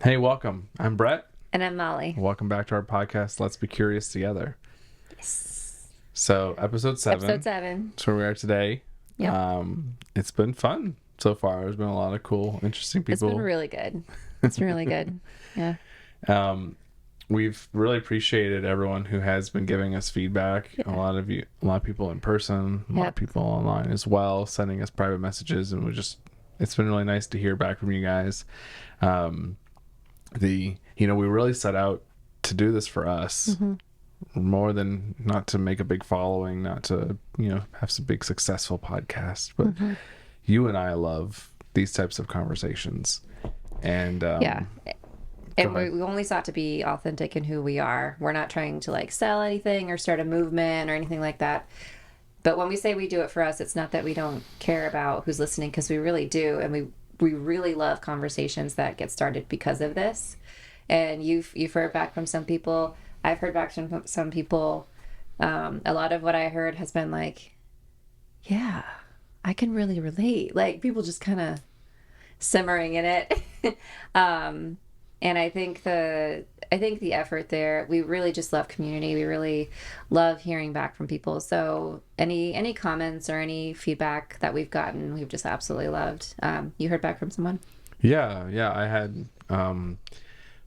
Hey, welcome. I'm Brett. And I'm Molly. Welcome back to our podcast, Let's Be Curious Together. Yes. So, episode 7. Episode 7. That's where we are today. Yep. It's been fun so far. There's been a lot of cool, interesting people. It's been really good. It's really good. Yeah. We've really appreciated everyone who has been giving us feedback. Yeah. A lot of people in person, a lot of people online as well, sending us private messages, and it's been really nice to hear back from you guys. We really set out to do this for us, more than not to make a big following, not to have some big successful podcasts, but you and I love these types of conversations, and And we only sought to be authentic in who we are. We're not trying to sell anything or start a movement or anything like that. But when we say we do it for us, it's not that we don't care about who's listening, because we really do, and we really love conversations that get started because of this. And you've heard back from some people. I've heard back from some people. A lot of what I heard has been yeah, I can really relate. People just kind of simmering in it. And I think the effort there, we really just love community. We really love hearing back from people. So any comments or any feedback that we've gotten, we've just absolutely loved. You heard back from someone? Yeah. I had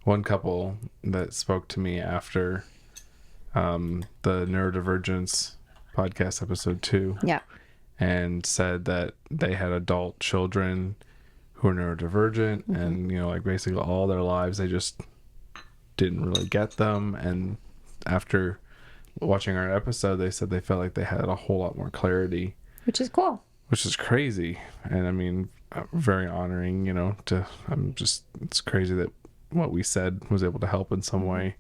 one couple that spoke to me after the Neurodivergence podcast episode 2. Yeah. And said that they had adult children who are neurodivergent, and basically all their lives they just didn't really get them, and after watching our episode they said they felt like they had a whole lot more clarity, Which is cool. which is crazy. And I mean, very honoring, it's crazy that what we said was able to help in some way.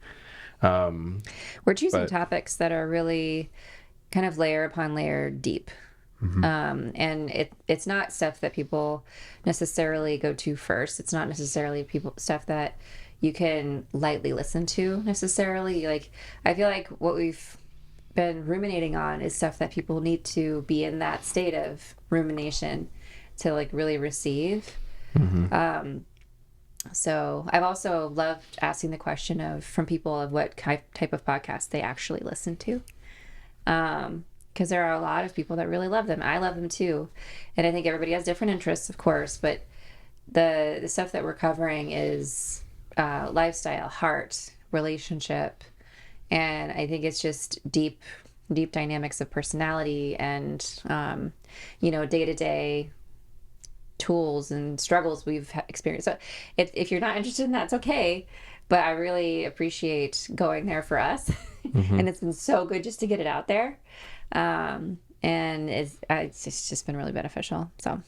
We're choosing topics that are really kind of layer upon layer deep. And it's not stuff that people necessarily go to first. It's not necessarily stuff that you can lightly listen to necessarily. I feel like what we've been ruminating on is stuff that people need to be in that state of rumination to really receive. So I've also loved asking the question from people of what type of podcast they actually listen to. Because there are a lot of people that really love them. I love them too. And I think everybody has different interests, of course, but the stuff that we're covering is lifestyle, heart, relationship, and I think it's just deep dynamics of personality and day-to-day tools and struggles we've experienced. So if you're not interested in that, it's okay, but I really appreciate going there for us. And it's been so good just to get it out there. And it's just been really beneficial. So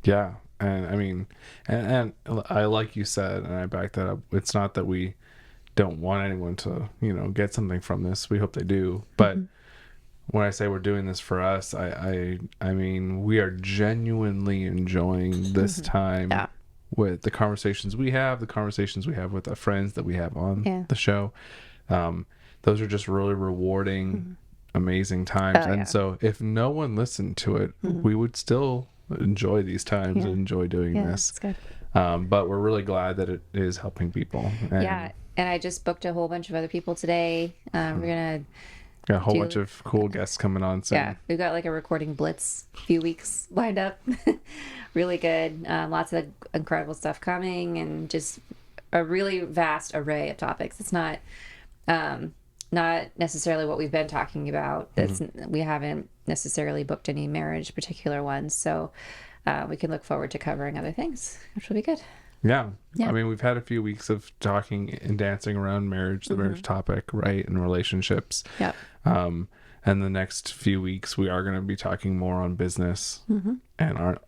Yeah. And I mean, and I, like you said, and I back that up, it's not that we don't want anyone to get something from this. We hope they do, but when I say we're doing this for us, I mean we are genuinely enjoying this time with the conversations we have, with the friends that we have on the show. Those are just really rewarding, amazing times. So if no one listened to it, we would still enjoy these times and enjoy doing this. That's good. But we're really glad that it is helping people. And and I just booked a whole bunch of other people today. We're gonna got a whole bunch of cool guests coming on soon. Yeah, we've got a recording blitz few weeks lined up. Really good. Lots of incredible stuff coming, and just a really vast array of topics. It's not necessarily what we've been talking about. We haven't necessarily booked any marriage particular ones, so we can look forward to covering other things, which will be good. Yeah. I mean, we've had a few weeks of talking and dancing around marriage, the marriage topic, right, and relationships. Yeah. And the next few weeks, we are going to be talking more on business and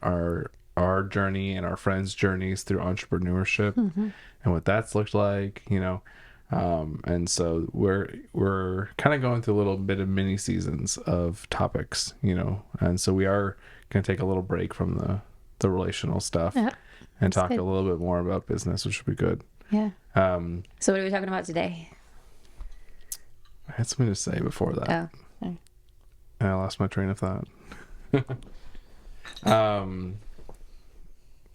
our journey and our friends' journeys through entrepreneurship and what that's looked like, and so we're kind of going through a little bit of mini seasons of topics, and so we are going to take a little break from the relational stuff and talk a little bit more about business, which would be good. Yeah. So what are we talking about today? I had something to say before that. Oh. Okay. And I lost my train of thought.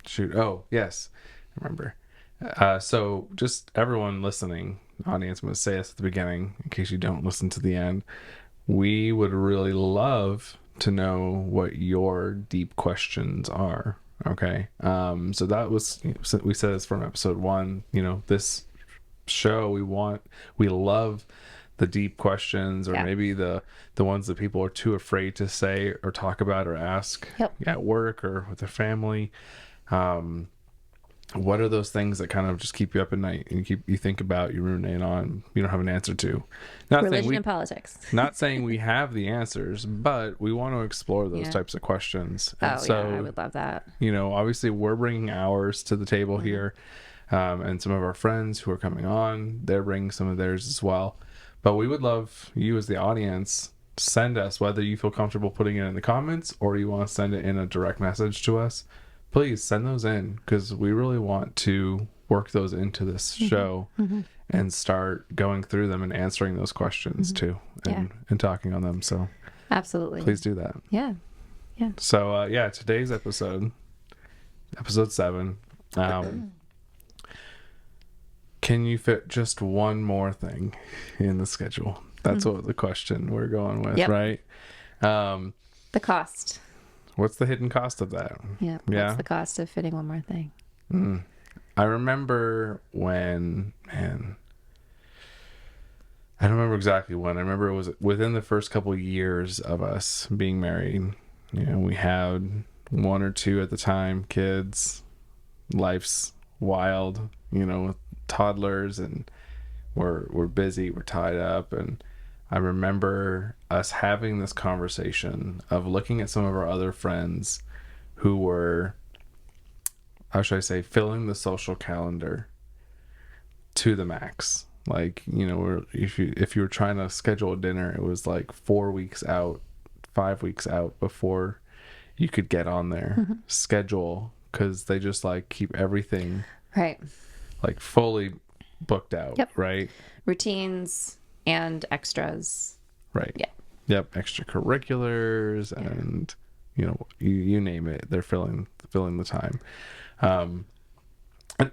Shoot. Oh, yes. I remember. So just everyone listening, audience, I'm going to say this at the beginning in case you don't listen to the end. We would really love to know what your deep questions are. Okay. So that was, we said this from episode 1, this show, we love the deep questions, or maybe the ones that people are too afraid to say or talk about or ask at work or with their family. What are those things that kind of just keep you up at night and you think about, you ruminate on, you don't have an answer to? Religion and politics. Not saying we have the answers, but we want to explore those types of questions. And I would love that. Obviously we're bringing ours to the table here, and some of our friends who are coming on, they're bringing some of theirs as well. But we would love you as the audience, send us, whether you feel comfortable putting it in the comments or you want to send it in a direct message to us. Please send those in, because we really want to work those into this show and start going through them and answering those questions too, and talking on them. So absolutely, please do that. Yeah. So today's episode 7. Can you fit just one more thing in the schedule? That's what the question we're going with, right? The cost. What's the hidden cost of that? Yeah. What's the cost of fitting one more thing? I remember when, I don't remember exactly when. I remember it was within the first couple of years of us being married. We had 1 or 2 at the time kids. Life's wild, with toddlers, and we're busy, we're tied up. And I remember us having this conversation of looking at some of our other friends who were, how should I say, filling the social calendar to the max. Like, if you were trying to schedule a dinner, it was like 4 weeks out, 5 weeks out before you could get on their schedule, because they just keep everything fully booked out. Right? Routines and extras. Right. Extracurriculars and you name it, they're filling the time.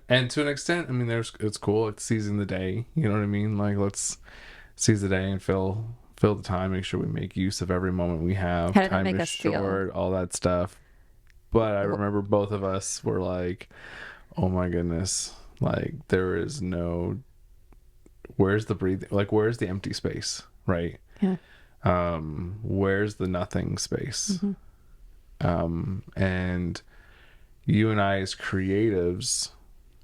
And to an extent, I mean, it's cool. It's seizing the day. You know what I mean? Let's seize the day and fill the time. Make sure we make use of every moment we have. How did that make us short, feel? All that stuff. But I remember both of us were like, "Oh my goodness! There is no. Where's the breathing? Where's the empty space? Right? Yeah. Where's the nothing space? And you and I as creatives,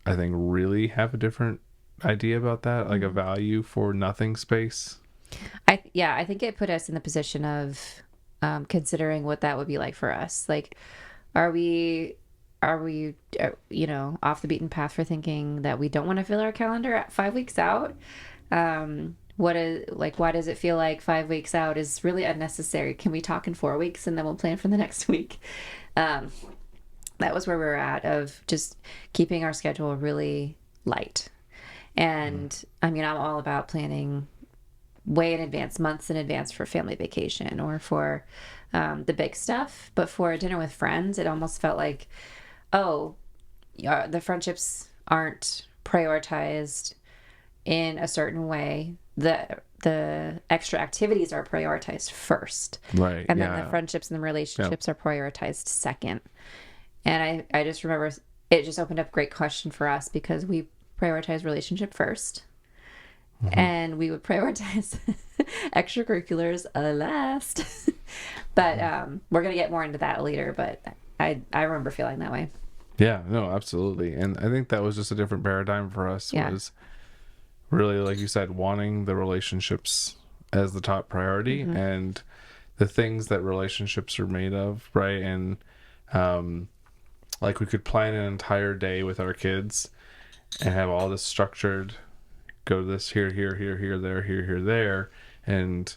I think, really have a different idea about that, a value for nothing space. I think it put us in the position of considering what that would be like for us. Are we off the beaten path for thinking that we don't want to fill our calendar at 5 weeks out? Why does it feel like 5 weeks out is really unnecessary? Can we talk in 4 weeks and then we'll plan for the next week? That was where we were at, of just keeping our schedule really light. And I mean, I'm all about planning way in advance, months in advance, for family vacation or for the big stuff. But for a dinner with friends, it almost felt like, the friendships aren't prioritized in a certain way. The extra activities are prioritized first, right? And then the friendships and the relationships are prioritized second. And I just remember it just opened up a great question for us, because we prioritize relationship first, and we would prioritize extracurriculars last. But we're gonna get more into that later. But I remember feeling that way. Yeah, no, absolutely. And I think that was just a different paradigm for us. Was really, like you said, wanting the relationships as the top priority, and the things that relationships are made of, right? And we could plan an entire day with our kids and have all this structured, go to this here, there, and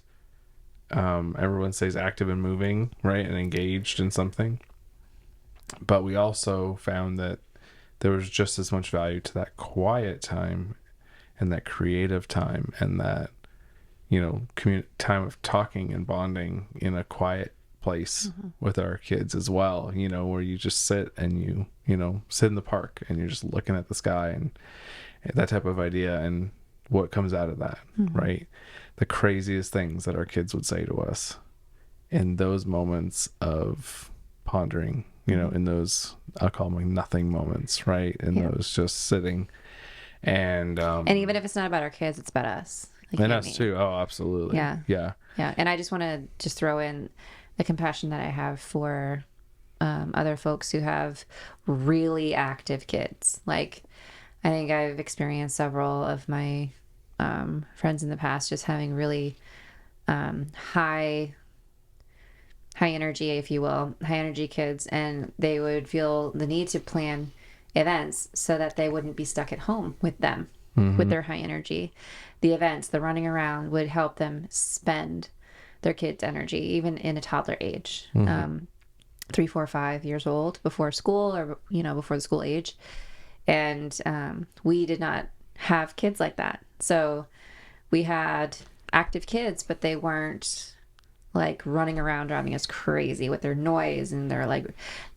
everyone stays active and moving, right, and engaged in something. But we also found that there was just as much value to that quiet time and that creative time and that time of talking and bonding in a quiet place with our kids as well, you know, where you just sit and you know, sit in the park and you're just looking at the sky and that type of idea and what comes out of that, right? The craziest things that our kids would say to us in those moments of pondering, you know, in those, I'll call them like nothing moments, right? In those just sitting and even if it's not about our kids, it's about us. Like, and us too. Oh, absolutely. Yeah. Yeah. Yeah. And I just want to just throw in the compassion that I have for other folks who have really active kids. Like, I think I've experienced several of my friends in the past just having really high energy, if you will, high energy kids, and they would feel the need to plan events so that they wouldn't be stuck at home with them with their high energy. The events, the running around would help them spend their kids' energy, even in a toddler age, 3, 4, 5 years old, before school or, you know, before the school age. And we did not have kids like that. So we had active kids, but they weren't like running around driving us crazy with their noise, and they're like,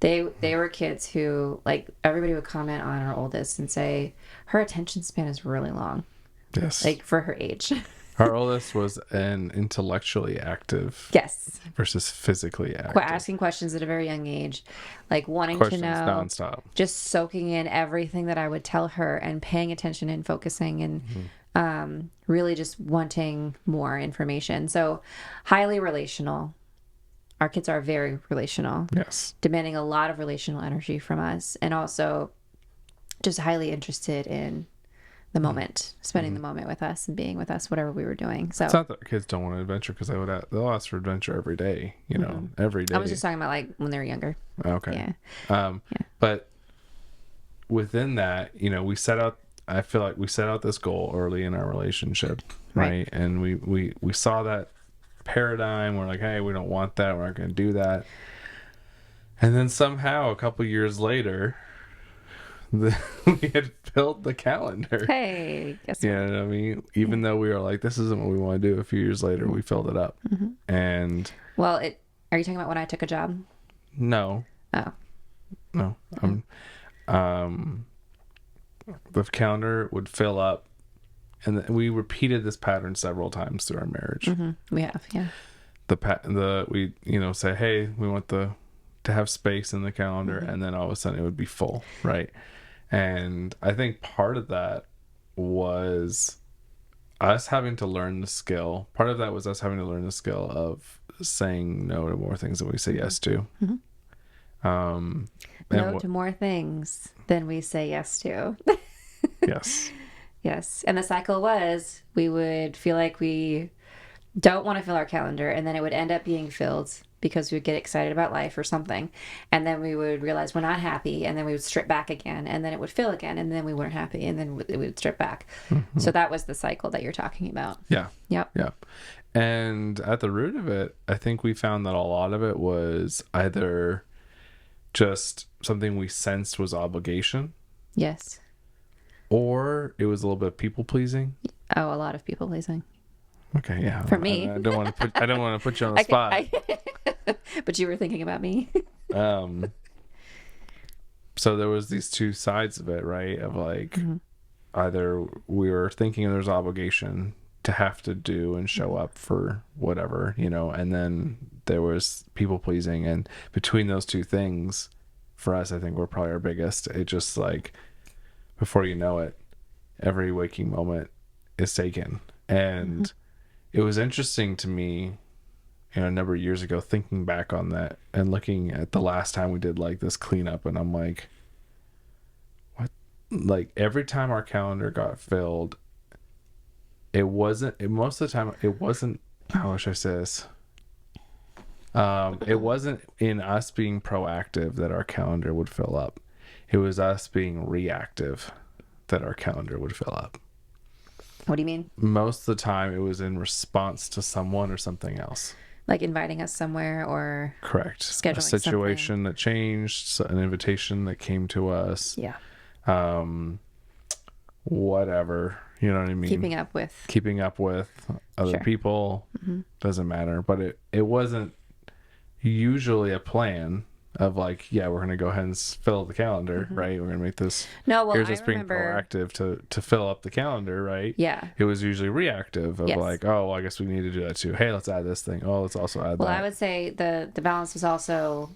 they were kids who, like, everybody would comment on our oldest and say her attention span is really long. Yes. Like for her age. Our oldest was an intellectually active Yes. versus physically active. Asking questions at a very young age, like wanting Questions to know, nonstop. just soaking in everything that I would tell her and paying attention and focusing and really just wanting more information. So highly relational. Our kids are very relational. Yes. Demanding a lot of relational energy from us, and also just highly interested in the moment, spending the moment with us and being with us, whatever we were doing. So it's not that kids don't want an adventure, because they'll ask for adventure every day, you know, every day. I was just talking about like when they were younger. Okay. Yeah. But within that, you know, I feel like we set out this goal early in our relationship, right? And we saw that paradigm. We're like, hey, we don't want that. We're not going to do that. And then somehow a couple years later, we had built the calendar. Hey, guess what? I mean, even though we were like, this isn't what we want to do, a few years later, we filled it up. And well, are you talking about when I took a job? No. Oh. No. The calendar would fill up, and we repeated this pattern several times through our marriage. We have, yeah. We say, hey, we want to have space in the calendar, and then all of a sudden it would be full, right? And I think part of that was us having to learn the skill. Part of that was us having to learn the skill of saying no to more things than we say yes to. No to more things than we say yes to. Yes. Yes. And the cycle was, we would feel like we don't want to fill our calendar, and then it would end up being filled because we would get excited about life or something, and then we would realize we're not happy, and then we would strip back again, and then it would fill again, and then we weren't happy, and then it would strip back. So that was the cycle that you're talking about. Yeah. Yep. Yeah. And at the root of it, I think we found that a lot of it was either just something we sensed was obligation. Yes. Or it was a little bit people pleasing. Oh, a lot of people pleasing. Okay, yeah. For me, I don't want to put you on the spot. But you were thinking about me. So there was these two sides of it, right? Of like, either we were thinking there's obligation to have to do and show up for whatever, you know, and then there was people pleasing, and between those two things, for us, I think we're probably our biggest. It just like, before you know it, every waking moment is taken. And it was interesting to me, you know, a number of years ago, thinking back on that and looking at the last time we did like this cleanup, and I'm like, what? Like every time our calendar got filled, most of the time, it wasn't, how should I say this? It wasn't in us being proactive that our calendar would fill up. It was us being reactive that our calendar would fill up. What do you mean? Most of the time, it was in response to someone or something else. Like inviting us somewhere, or correct, scheduling a situation something that changed, an invitation that came to us. Yeah. Whatever, you know what I mean? Keeping up with other people, doesn't matter. But it wasn't usually a plan of like, yeah, we're gonna go ahead and fill up the calendar, right? We're gonna make this. No, well, Here's I us being remember. proactive to fill up the calendar, right? Yeah. It was usually reactive of Yes. like, oh, well, I guess we need to do that too. Hey, let's add this thing. Oh, let's also add Well, I that. would say the balance was also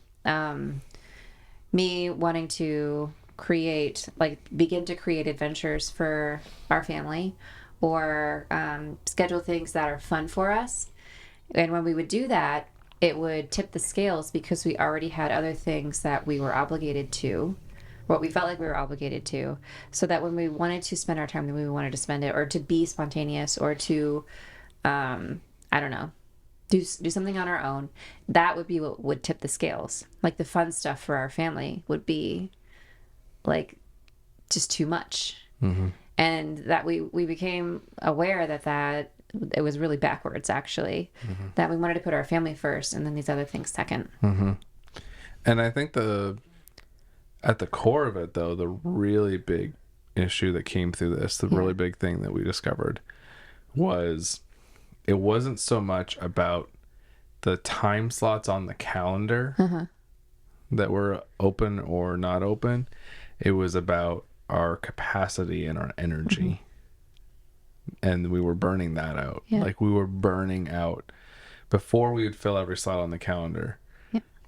me wanting to begin to create adventures for our family, or schedule things that are fun for us. And when we would do that, it would tip the scales because we already had other things that we were obligated to, what we felt like we were obligated to, so that when we wanted to spend our time the way we wanted to spend it, or to be spontaneous, or to, I don't know, do something on our own, that would be what would tip the scales. Like the fun stuff for our family would be like just too much. And that we became aware that it was really backwards, actually, that we wanted to put our family first and then these other things second. And I think at the core of it, though, the really big issue that came through this, the really big thing that we discovered was it wasn't so much about the time slots on the calendar that were open or not open. It was about our capacity and our energy. And we were burning that out. Yeah. Like we were burning out. Before we would fill every slot on the calendar,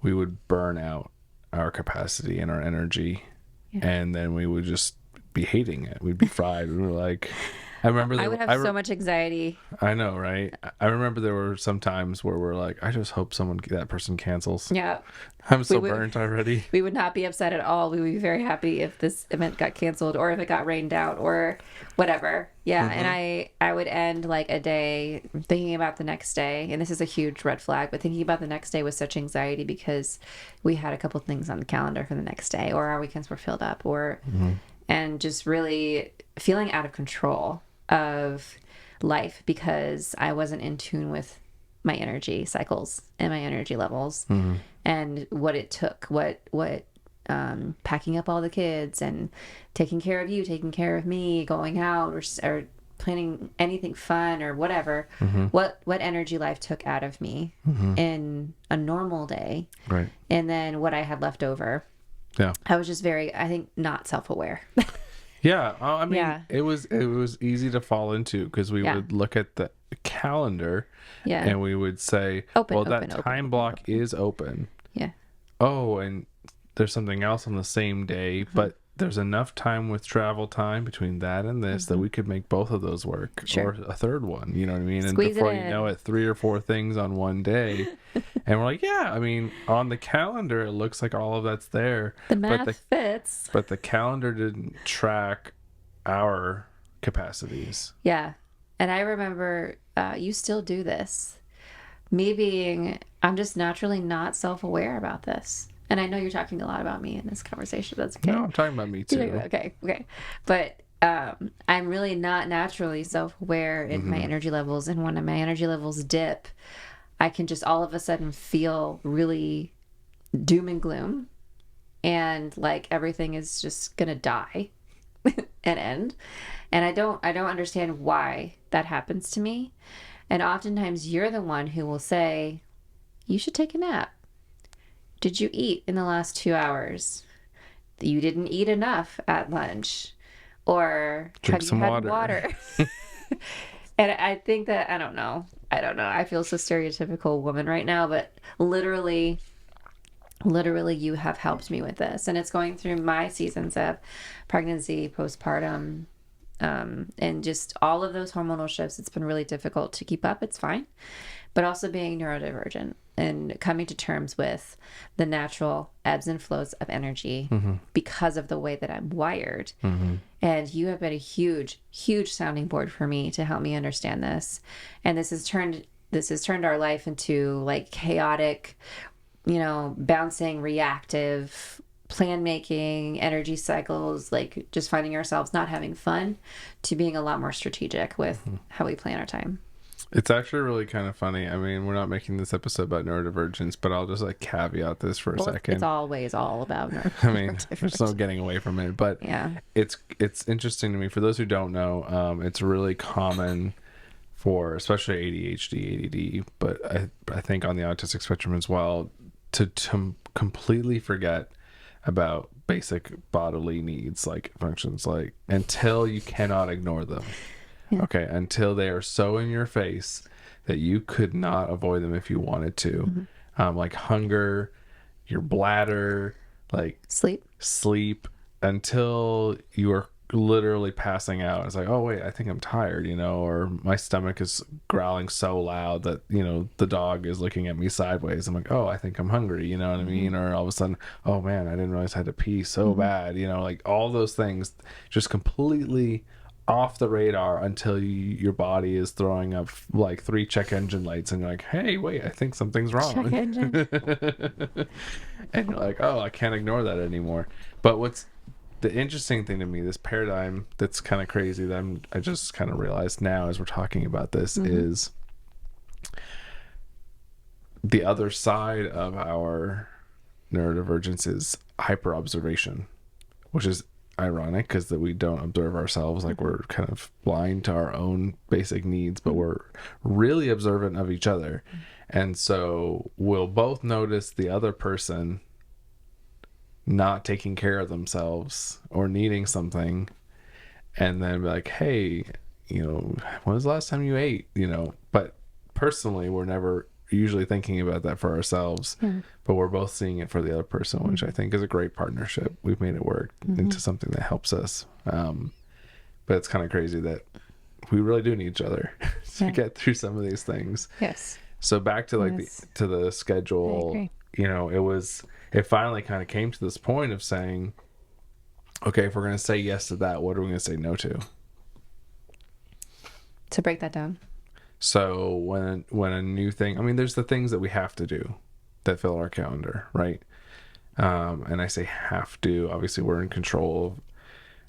we would burn out our capacity and our energy. And then we would just be hating it. We'd be fried. We were like, I remember I would have so much anxiety. I know, right? I remember there were some times where we're like, I just hope that person cancels. Yeah. I'm so burnt already. We would not be upset at all. We would be very happy if this event got canceled, or if it got rained out, or whatever. Yeah. And I would end like a day thinking about the next day. And this is a huge red flag, but thinking about the next day with such anxiety because we had a couple things on the calendar for the next day, or our weekends were filled up, or, and just really feeling out of control of life because I wasn't in tune with my energy cycles and my energy levels, and what it took, what packing up all the kids and taking care of you, taking care of me, going out, or planning anything fun or whatever, what energy life took out of me in a normal day, right? And then what I had left over. Yeah, I was just very, I think, not self-aware. Yeah, I mean, it was easy to fall into because we would look at the calendar, and we would say, that time block is open. Yeah. Oh, and there's something else on the same day, but there's enough time with travel time between that and this that we could make both of those work, or a third one. You know what I mean? Squeeze and before it you in. know it, 3 or 4 things on one day, and we're like, yeah, I mean, on the calendar it looks like all of that's there. The math fits. But the calendar didn't track our capacities. Yeah. And I remember you still do this. I'm just naturally not self-aware about this. And I know you're talking a lot about me in this conversation. That's okay. No, I'm talking about me too. Okay. But I'm really not naturally self-aware in my energy levels. And when my energy levels dip, I can just all of a sudden feel really doom and gloom. And like everything is just going to die and end. And I don't understand why that happens to me. And oftentimes you're the one who will say, you should take a nap. Did you eat in the last 2 hours? You didn't eat enough at lunch. Or Drink have some you had water? And I think that, I don't know. I feel so stereotypical woman right now, but literally you have helped me with this. And it's going through my seasons of pregnancy, postpartum, and just all of those hormonal shifts. It's been really difficult to keep up. It's fine. But also being neurodivergent and coming to terms with the natural ebbs and flows of energy because of the way that I'm wired. And you have been a huge, huge sounding board for me to help me understand this. And this has turned our life into like chaotic, bouncing, reactive, plan making, energy cycles, like just finding ourselves not having fun, to being a lot more strategic with how we plan our time. It's actually really kind of funny. I mean, we're not making this episode about neurodivergence, but I'll just like caveat this for a second. It's always all about neurodivergence. I mean, there's no getting away from it, but it's interesting to me. For those who don't know, it's really common for especially ADHD, ADD, but I think on the autistic spectrum as well, to completely forget about basic bodily needs, like functions, like until you cannot ignore them. Yeah. Okay, until they are so in your face that you could not avoid them if you wanted to. Like hunger, your bladder, like sleep, until you are literally passing out. It's like, oh wait, I think I'm tired, or my stomach is growling so loud that the dog is looking at me sideways. I'm like, oh, I think I'm hungry, you know what I mean? Or all of a sudden, oh man, I didn't realize I had to pee so bad, like all those things just completely off the radar until your body is throwing up like 3 check engine lights, and you're like, hey, wait, I think something's wrong. Check engine. And you're like, oh, I can't ignore that anymore. But what's the interesting thing to me, this paradigm that's kind of crazy that I just kind of realized now as we're talking about this, is the other side of our neurodivergence is hyper observation, which is ironic because that we don't observe ourselves, like we're kind of blind to our own basic needs, but we're really observant of each other. And so we'll both notice the other person not taking care of themselves or needing something, and then be like, hey, when was the last time you ate? But personally, we're never usually thinking about that for ourselves, but we're both seeing it for the other person, which I think is a great partnership. We've made it work into something that helps us. But it's kind of crazy that we really do need each other to get through some of these things. Yes. So back to like to the schedule, it finally kind of came to this point of saying, okay, if we're going to say yes to that, what are we going to say no to? To break that down. So when a new thing, I mean, there's the things that we have to do that fill our calendar, right? And I say have to, obviously we're in control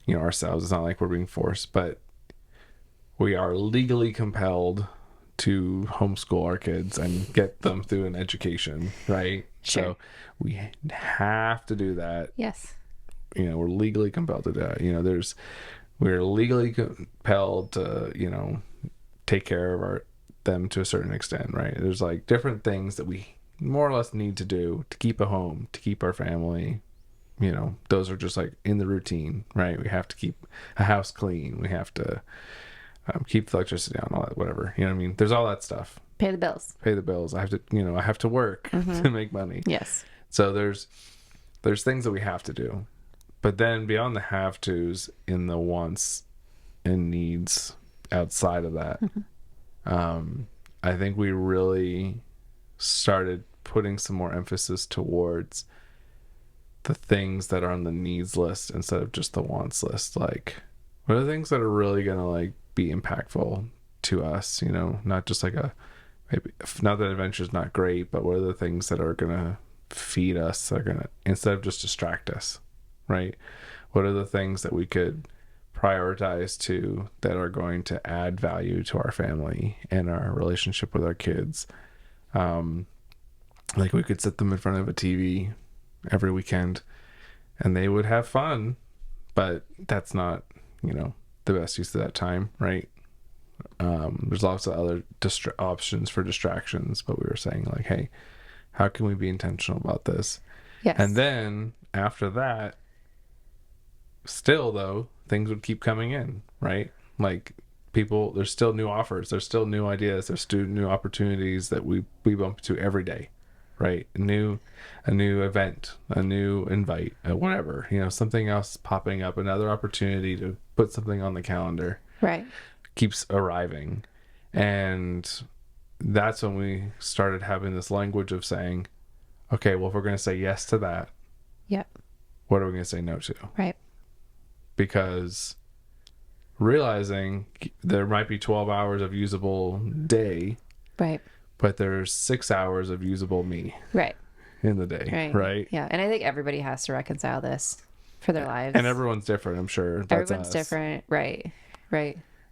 of, ourselves. It's not like we're being forced, but we are legally compelled to homeschool our kids and get them through an education, right? Sure. So we have to do that. Yes. We're legally compelled to do that. We're legally compelled to, take care of them to a certain extent, right? There's like different things that we more or less need to do to keep a home, to keep our family. Those are just like in the routine, right? We have to keep a house clean. We have to keep the electricity on, all that, whatever. You know what I mean? There's all that stuff. Pay the bills. I have to, I have to work to make money. Yes. So there's things that we have to do, but then beyond the have tos, in the wants and needs outside of that, I think we really started putting some more emphasis towards the things that are on the needs list instead of just the wants list. Like, what are the things that are really gonna like be impactful to us? Not just like maybe not that adventure's not great, but what are the things that are gonna feed us, that are gonna, instead of just distract us, right? What are the things that we could prioritize to that are going to add value to our family and our relationship with our kids? Like we could sit them in front of a TV every weekend and they would have fun, but that's not, the best use of that time, right? There's lots of other options for distractions, but we were saying like, hey, how can we be intentional about this? Yes. And then after that, still though, things would keep coming in, right? Like there's still new offers, there's still new ideas, there's still new opportunities that we bump into every day, right? A new event, a new invite, whatever, something else popping up, another opportunity to put something on the calendar, right? Keeps arriving. And that's when we started having this language of saying, okay, well, if we're going to say yes to that, what are we going to say no to? Right. Because realizing there might be 12 hours of usable day, right, but there's 6 hours of usable me, right, in the day, right? Yeah. And I think everybody has to reconcile this for their lives, and everyone's different, I'm sure. Everyone's different, right.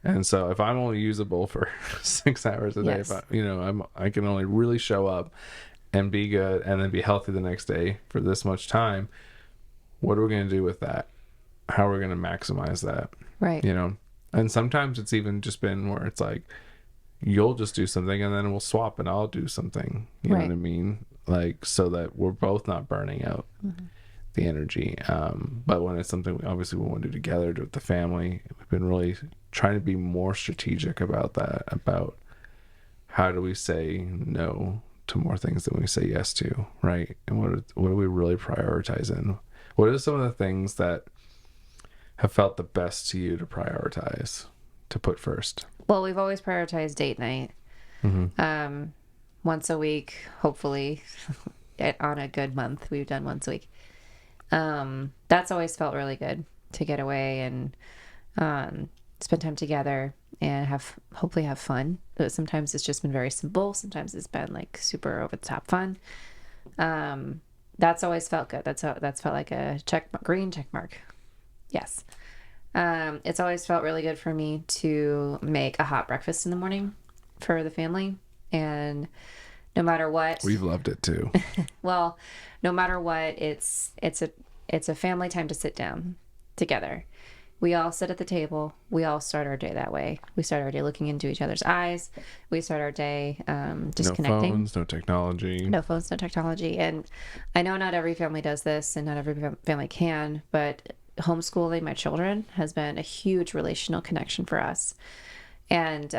And so if I'm only usable for 6 hours a day, yes. if I can only really show up and be good and then be healthy the next day for this much time, what are we going to do with that? How are we going to maximize that? Right. And sometimes it's even just been where it's like, you'll just do something and then we'll swap and I'll do something. You know what I mean? like, so that we're both not burning out the energy. But when it's something obviously we want to do together, do with the family, we've been really trying to be more strategic about that, about how do we say no to more things than we say yes to, right? And what do we really prioritize in? What are some of the things that have felt the best to you to prioritize, to put first? Well, we've always prioritized date night. Once a week, hopefully. On a good month, we've done once a week. That's always felt really good, to get away and spend time together and hopefully have fun. But sometimes it's just been very simple. Sometimes it's been like super over the top fun. That's always felt good. That's felt like a green check mark. Yes. It's always felt really good for me to make a hot breakfast in the morning for the family. And no matter what, we've loved it too. Well, no matter what, it's a family time to sit down together. We all sit at the table. We all start our day that way. We start our day looking into each other's eyes. We start our day just connecting. No phones, no technology. No phones, no technology. And I know not every family does this, and not every family can, but homeschooling my children has been a huge relational connection for us. And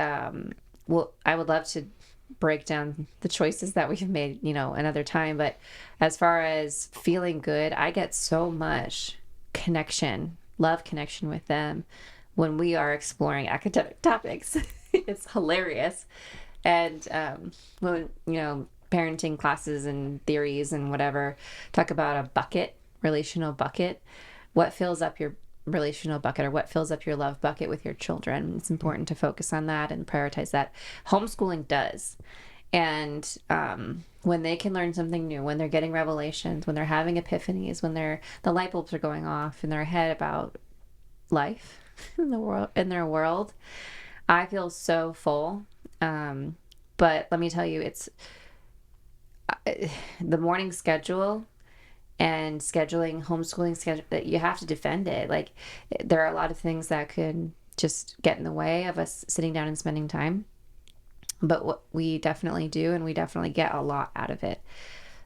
well, I would love to break down the choices that we've made, another time. But as far as feeling good, I get so much love connection with them when we are exploring academic topics. It's hilarious. And when, parenting classes and theories and whatever, talk about a relational bucket, what fills up your relational bucket, or what fills up your love bucket with your children. It's important to focus on that and prioritize that. Homeschooling does. And when they can learn something new, when they're getting revelations, when they're having epiphanies, when the light bulbs are going off in their head about life in their world, I feel so full. But let me tell you, it's the morning schedule and scheduling, homeschooling schedule, that you have to defend it. Like, there are a lot of things that could just get in the way of us sitting down and spending time. But what we definitely do, and we definitely get a lot out of it.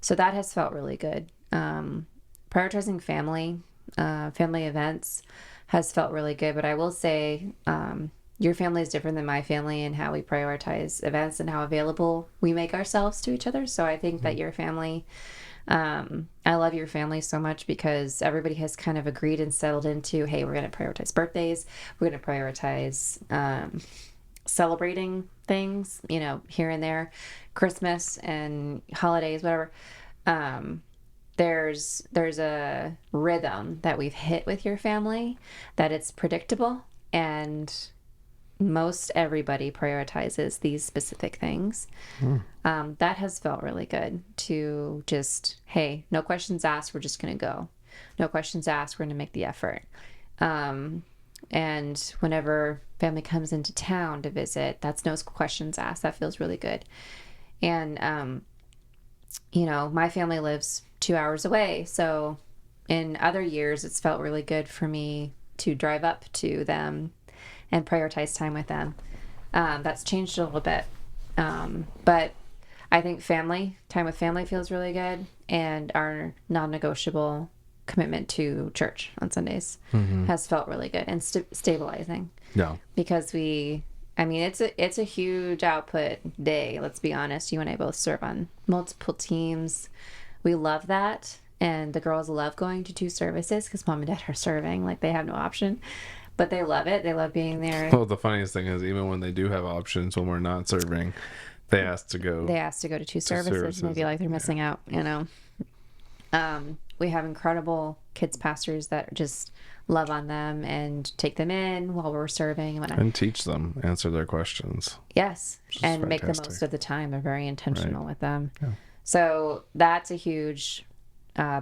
So that has felt really good. Prioritizing family events has felt really good. But I will say, your family is different than my family in how we prioritize events and how available we make ourselves to each other. So I think that your family, I love your family so much because everybody has kind of agreed and settled into, hey, we're going to prioritize birthdays. We're going to prioritize celebrating things, here and there, Christmas and holidays, whatever. There's a rhythm that we've hit with your family, that it's predictable, and most everybody prioritizes these specific things. That has felt really good to just, hey, no questions asked, we're just going to go. No questions asked, we're going to make the effort. And whenever family comes into town to visit, that's no questions asked. That feels really good. And, my family lives 2 hours away. So in other years, it's felt really good for me to drive up to them and prioritize time with them. That's changed a little bit. But I think time with family feels really good, and our non-negotiable commitment to church on Sundays has felt really good and stabilizing. Yeah. Because it's a huge output day. Let's be honest. You and I both serve on multiple teams. We love that. And the girls love going to 2 services because mom and dad are serving. Like, they have no option. But they love it. They love being there. Well, the funniest thing is, even when they do have options, when we're not serving, they ask to go to 2 services. Maybe like they're missing out, We have incredible kids pastors that just love on them and take them in while we're serving and whatnot. And teach them, answer their questions. Yes, and fantastic. Make the most of the time. They're very intentional with them. Yeah. So that's a huge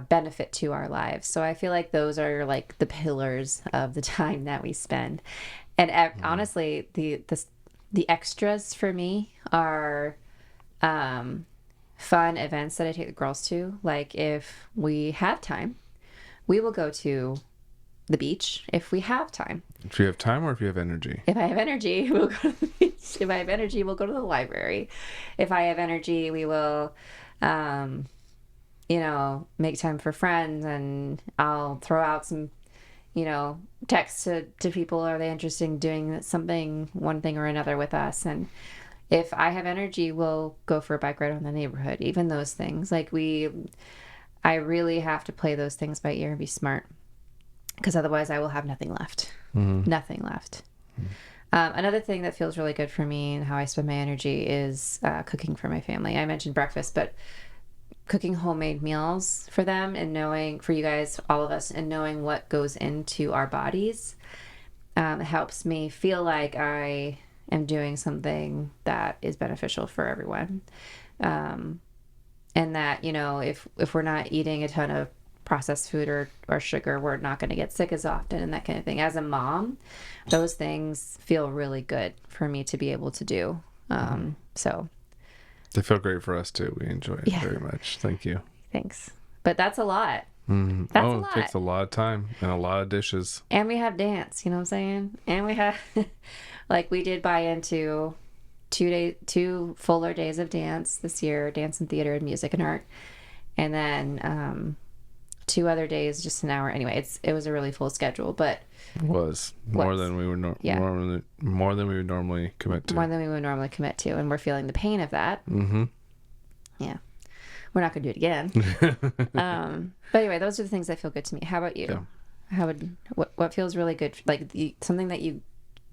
benefit to our lives. So I feel like those are like the pillars of the time that we spend. And honestly, the extras for me are fun events that I take the girls to. Like, if we have time, we will go to the beach if we have time. If you have time, or if you have energy? If I have energy, we'll go to the beach. If I have energy, we'll go to the library. If I have energy, we will You know, make time for friends, and I'll throw out some, you know, texts to people. Are they interested in doing something, one thing or another with us? And if I have energy, we'll go for a bike ride around the neighborhood. Even those things, like I really have to play those things by ear and be smart, because otherwise I will have nothing left. Nothing left. Another thing that feels really good for me and how I spend my energy is cooking for my family. I mentioned breakfast, but cooking homemade meals for them, and knowing, for you guys, all of us, and knowing what goes into our bodies helps me feel like I am doing something that is beneficial for everyone. And that, you know, if we're not eating a ton of processed food or sugar, we're not going to get sick as often, and that kind of thing. As a mom, those things feel really good for me to be able to do. So they feel great for us too. We enjoy it very much. Thank you. Thanks. But that's a lot. That's a lot. It takes a lot of time and a lot of dishes. And we have dance, you know what I'm saying? And we have, like, we did buy into 2 fuller days of dance this year, dance and theater and music and art. And then 2 other days, just an hour. Anyway, it was a really full schedule, but it was more than we would more than we would normally commit to. More than we would normally commit to, and we're feeling the pain of that. Yeah, we're not gonna do it again. But anyway, those are the things that feel good to me. How about you? Yeah. What feels really good? Like something that you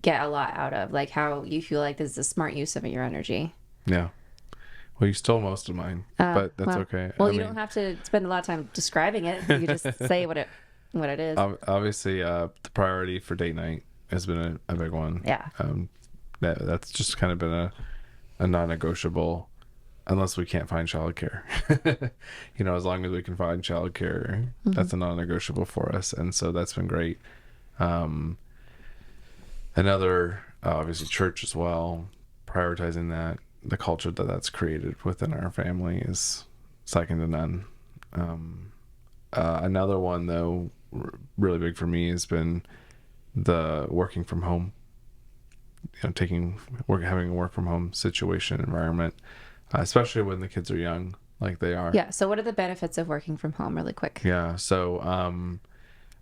get a lot out of, like how you feel like this is a smart use of your energy. Yeah. Well, you stole most of mine, but that's okay. Well, you don't have to spend a lot of time describing it. You just say what it is. Obviously, the priority for date night has been a big one. Yeah. That's just kind of been a non-negotiable, unless we can't find childcare. You know, as long as we can find childcare, that's a non-negotiable for us, and so that's been great. Another, obviously, church as well. Prioritizing that. The culture that's created within our family is second to none. Another one, though, really big for me has been the working from home. You know, having a work from home situation environment, especially when the kids are young, like they are. Yeah. So, what are the benefits of working from home, really quick? Yeah. So,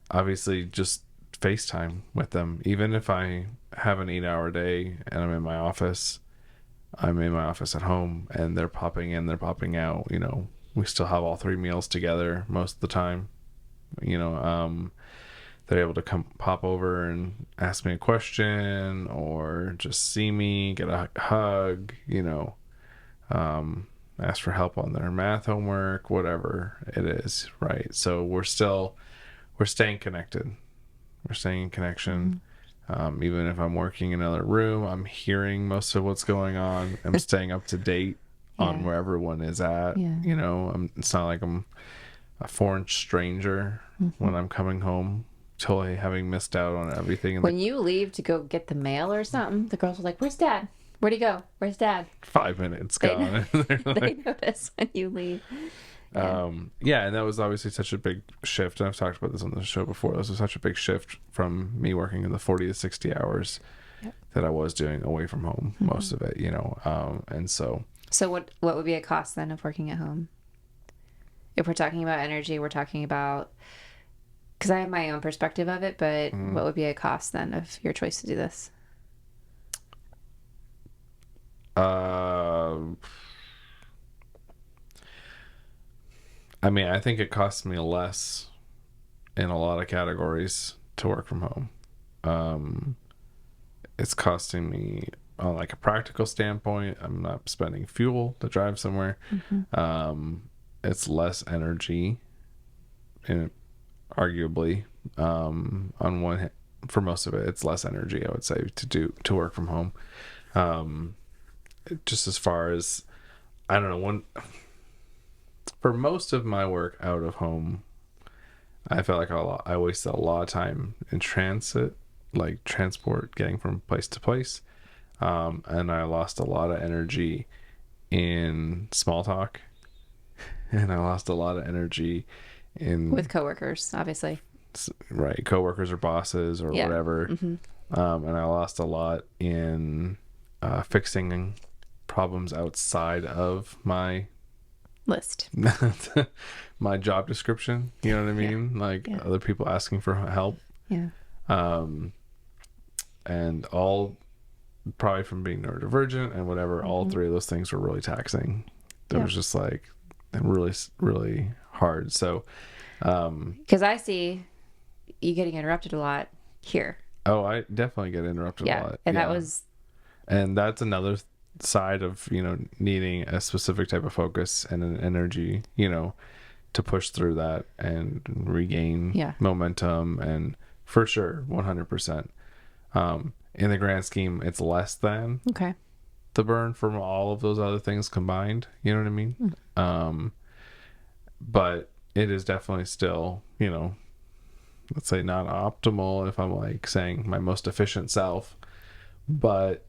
obviously, just FaceTime with them. Even if I have an 8-hour day and I'm in my office at home, and they're popping in, they're popping out. You know, we still have all 3 meals together most of the time. You know, they're able to pop over and ask me a question, or just see me, get a hug. You know, ask for help on their math homework, whatever it is. Right. So we're staying connected. We're staying in connection. Even if I'm working in another room, I'm hearing most of what's going on. I'm staying up to date on where everyone is at. Yeah. You know, it's not like I'm a foreign stranger when I'm coming home, totally having missed out on everything. When you leave to go get the mail or something, the girls are like, "Where's Dad? Where'd he go? Where's Dad?" 5 minutes gone. They notice when you leave. Yeah, and that was obviously such a big shift, and I've talked about this on the show before. This was such a big shift from me working in the 40 to 60 hours that I was doing away from home, most of it, you know. And so what would be a cost then of working at home? If we're talking about energy, we're talking about, because I have my own perspective of it, but what would be a cost then of your choice to do this? I mean, I think it costs me less in a lot of categories to work from home. It's costing me, on like a practical standpoint, I'm not spending fuel to drive somewhere. It's less energy, and arguably, on one hand, for most of it, it's less energy, I would say, to work from home. Just as far as, I don't know, for most of my work out of home, I felt like I wasted a lot of time in transit, like transport, getting from place to place. And I lost a lot of energy in small talk. And I lost a lot of energy with coworkers, obviously. Right. Coworkers or bosses or whatever. And I lost a lot in fixing problems outside of my list. My job description, you know what I mean? Like other people asking for help. Yeah. And all probably from being neurodivergent and whatever, all three of those things were really taxing. It was just like really, really hard. So, because I see you getting interrupted a lot here. Oh, I definitely get interrupted a lot. And that's another side of, needing a specific type of focus and an energy, to push through that and regain momentum. And for sure, 100%. In the grand scheme, it's less than the burn from all of those other things combined. You know what I mean? But it is definitely still, let's say not optimal if I'm like saying my most efficient self, but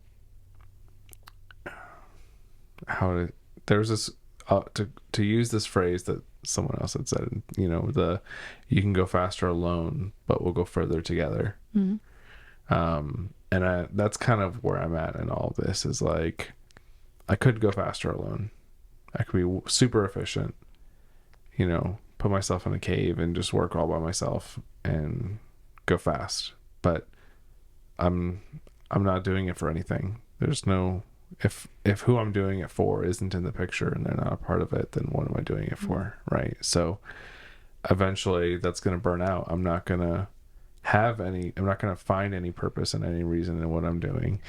there's this to use this phrase that someone else had said, you can go faster alone, but we'll go further together. And that's kind of where I'm at in all of this, is like, I could go faster alone. I could be super efficient, put myself in a cave and just work all by myself and go fast. But I'm not doing it for anything. There's no, if who I'm doing it for isn't in the picture and they're not a part of it, then what am I doing it for? Right. So eventually that's going to burn out. I'm not going to find any purpose and any reason in what I'm doing.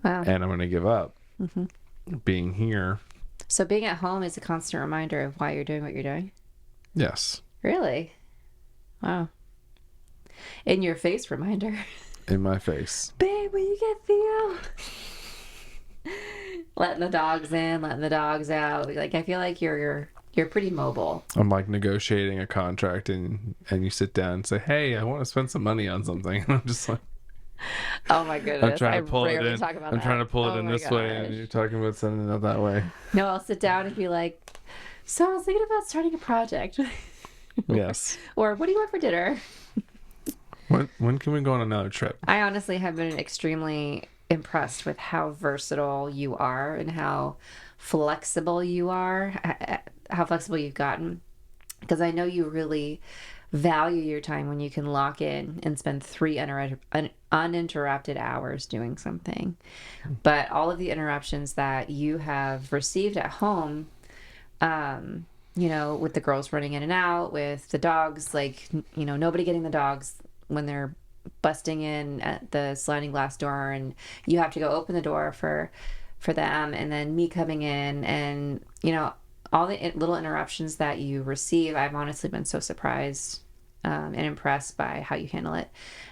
Wow. And I'm going to give up being here. So being at home is a constant reminder of why you're doing what you're doing? Yes. Really? Wow. In your face reminder. In my face. Babe, will you get Theo? Letting the dogs in, letting the dogs out. Like, I feel like you're pretty mobile. I'm like negotiating a contract and you sit down and say, hey, I want to spend some money on something. And I'm just like, oh my goodness. I'm trying to pull it in. I'm trying to pull it in this way, and you're talking about sending it that way. No, I'll sit down and be like, so I was thinking about starting a project. Yes. Or what do you want for dinner? When can we go on another trip? I honestly have been extremely impressed with how versatile you are and how flexible you are, how flexible you've gotten. Because I know you really value your time when you can lock in and spend 3 uninterrupted hours doing something. But all of the interruptions that you have received at home, with the girls running in and out, with the dogs, like, nobody getting the dogs when they're busting in at the sliding glass door and you have to go open the door for them, and then me coming in and, all the little interruptions that you receive. I've honestly been so surprised and impressed by how you handle it.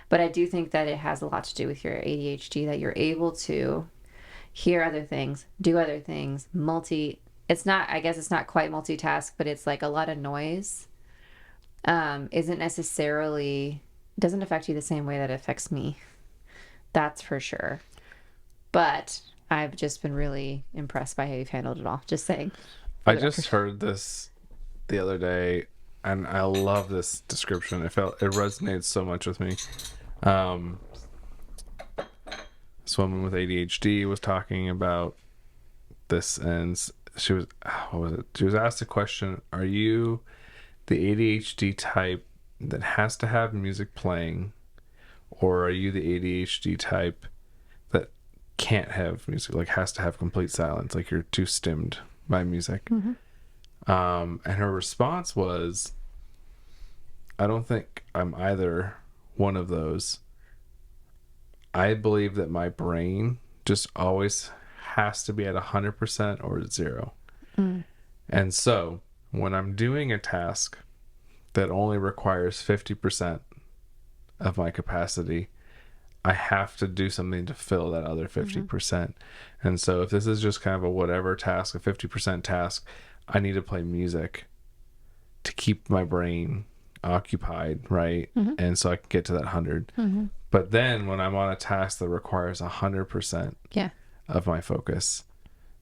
But I do think that it has a lot to do with your ADHD, that you're able to hear other things, do other things, it's not quite multitask, but it's like a lot of noise doesn't affect you the same way that it affects me. That's for sure. But I've just been really impressed by how you've handled it all. Just saying. I just heard this the other day, and I love this description. It resonates so much with me. This woman with ADHD was talking about this, and she was, what was it? She was asked a question: are you the ADHD type that has to have music playing, or are you the ADHD type that can't have music, like has to have complete silence, like you're too stimmed by music? And her response was, I don't think I'm either one of those. I believe that my brain just always has to be at 100% or 0. And so when I'm doing a task that only requires 50% of my capacity, I have to do something to fill that other 50%. And so if this is just kind of a whatever task, a 50% task, I need to play music to keep my brain occupied, right? And so I can get to that 100. But then when I'm on a task that requires 100% of my focus,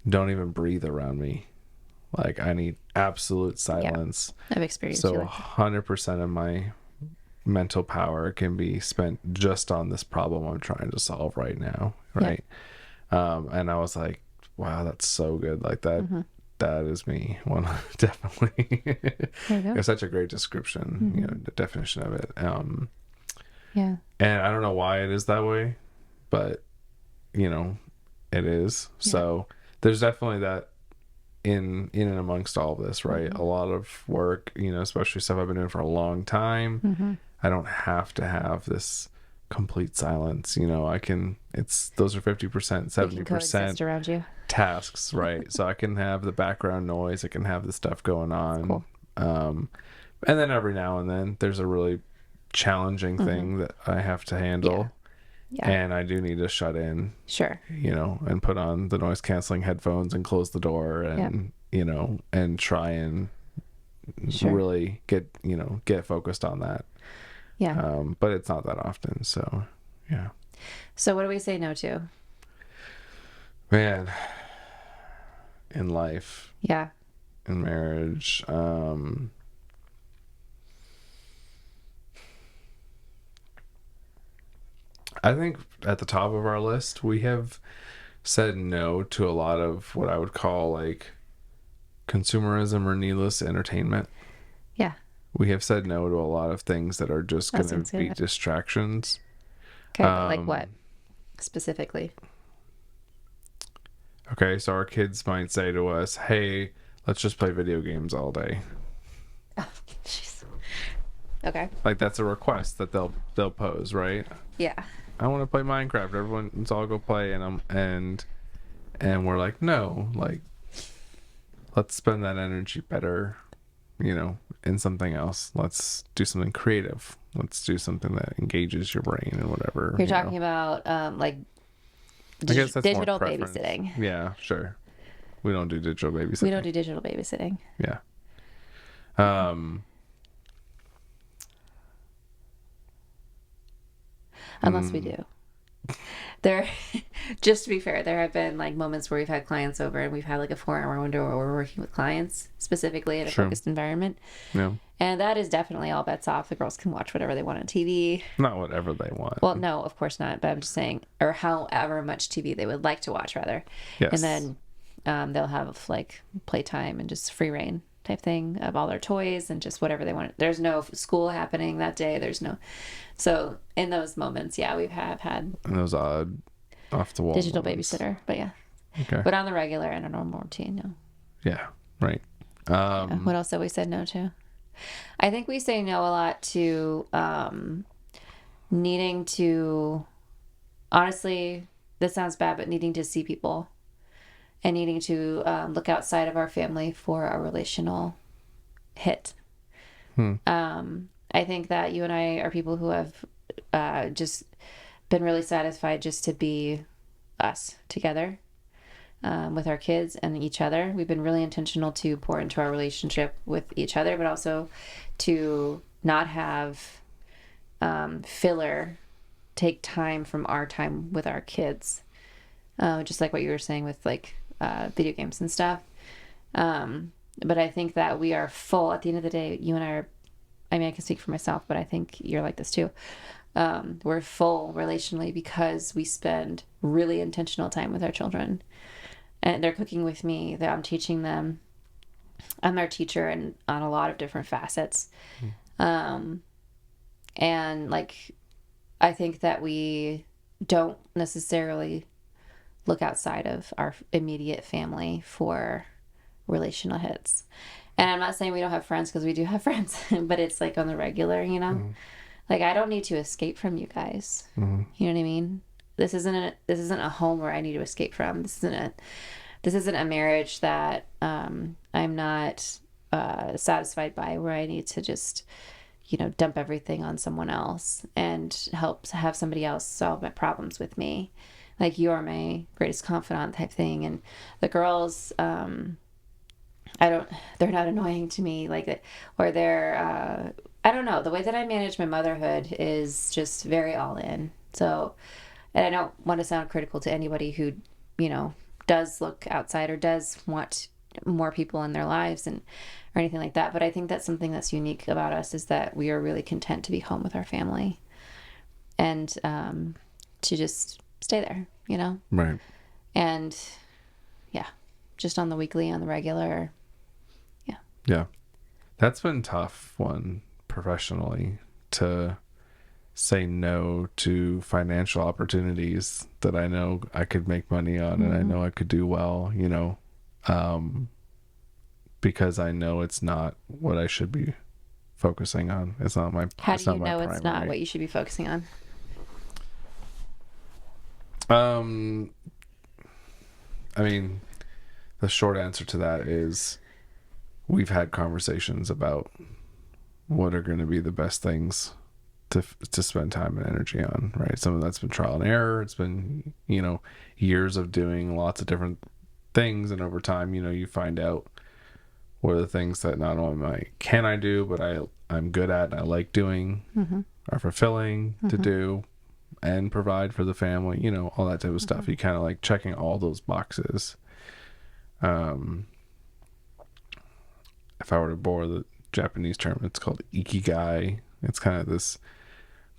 don't even breathe around me. Like, I need absolute silence. I've experienced so 100% of my mental power can be spent just on this problem I'm trying to solve right now, right? And I was like, wow, that's so good. Like that that is me. One, definitely. There you go. It's such a great description, you know, the definition of it. Yeah. And I don't know why it is that way, but you know, it is. Yeah. So there's definitely that in and amongst all of this, right? A lot of work, you know, especially stuff I've been doing for a long time. I don't have to have this complete silence, you know. Those are 50%, 70% around you. tasks, right? So I can have the background noise, I can have the stuff going on. Cool. And then every now and then there's a really challenging thing that I have to handle. Yeah. And I do need to shut in, Sure. you know, and put on the noise canceling headphones and close the door and, you know, and try and really get focused on that. Yeah. But it's not that often. So, yeah. So what do we say no to? Man, in life, Yeah. in marriage, I think at the top of our list, we have said no to a lot of what I would call like consumerism or needless entertainment. Yeah. We have said no to a lot of things that are just going to be distractions. Okay, but like what specifically? Okay, so our kids might say to us, "Hey, let's just play video games all day." Oh, jeez. Okay. Like that's a request that they'll pose, right? Yeah. I want to play Minecraft. Everyone, let's all go play, and we're like, no, like let's spend that energy better, you know, in something else. Let's do something creative. Let's do something that engages your brain and whatever. You're talking about like digital babysitting. Yeah, sure. We don't do digital babysitting. We don't do digital babysitting. Yeah. Unless we do. There, just to be fair, there have been like moments where we've had clients over and we've had like a 4-hour window where we're working with clients specifically in a focused environment. Yeah. And that is definitely all bets off. The girls can watch whatever they want on TV. Not whatever they want. Well, no, of course not. But I'm just saying, or however much TV they would like to watch, rather. Yes. And then they'll have like playtime and just free reign type thing of all their toys and just whatever they want. There's no school happening that day. There's no. So in those moments, yeah, we have had those odd off the wall digital moments. babysitter, but yeah. Okay. But on the regular and a normal routine, no. Yeah. Right. Yeah. What else have we said no to? I think we say no a lot to needing to, honestly, this sounds bad, but needing to see people and needing to look outside of our family for a relational hit. I think that you and I are people who have just been really satisfied just to be us together with our kids and each other. We've been really intentional to pour into our relationship with each other, but also to not have filler take time from our time with our kids. Just like what you were saying with like video games and stuff. But I think that we are full at the end of the day. You and I are, I mean, I can speak for myself, but I think you're like this too. We're full relationally because we spend really intentional time with our children. And they're cooking with me. I'm teaching them. I'm their teacher and on a lot of different facets. And like, I think that we don't necessarily look outside of our immediate family for relational hits. And I'm not saying we don't have friends, because we do have friends, but it's like on the regular, you know? Like, I don't need to escape from you guys. You know what I mean? This isn't a home where I need to escape from. This isn't a marriage that I'm not satisfied by, where I need to just, you know, dump everything on someone else and help have somebody else solve my problems with me. Like, you are my greatest confidant type thing. And the girls, they're not annoying to me, like, or they're, I don't know. The way that I manage my motherhood is just very all in. So, and I don't want to sound critical to anybody who, you know, does look outside or does want more people in their lives or anything like that. But I think that's something that's unique about us, is that we are really content to be home with our family and to just stay there, you know? Right. And yeah, just on the weekly, on the regular. Yeah. Yeah. That's been tough one professionally, to say no to financial opportunities that I know I could make money on and I know I could do well, you know, because I know it's not what I should be focusing on. It's not my. How It's do not you my know it's not primary. what you should be focusing on? I mean, the short answer to that is we've had conversations about what are going to be the best things to spend time and energy on, right? Some of that's been trial and error. It's been, you know, years of doing lots of different things, and over time, you know, you find out what are the things that not only can I do, but I'm good at and I like doing, are fulfilling to do and provide for the family, you know, all that type of stuff. You kind of like checking all those boxes. If I were to borrow the Japanese term, it's called ikigai. It's kind of this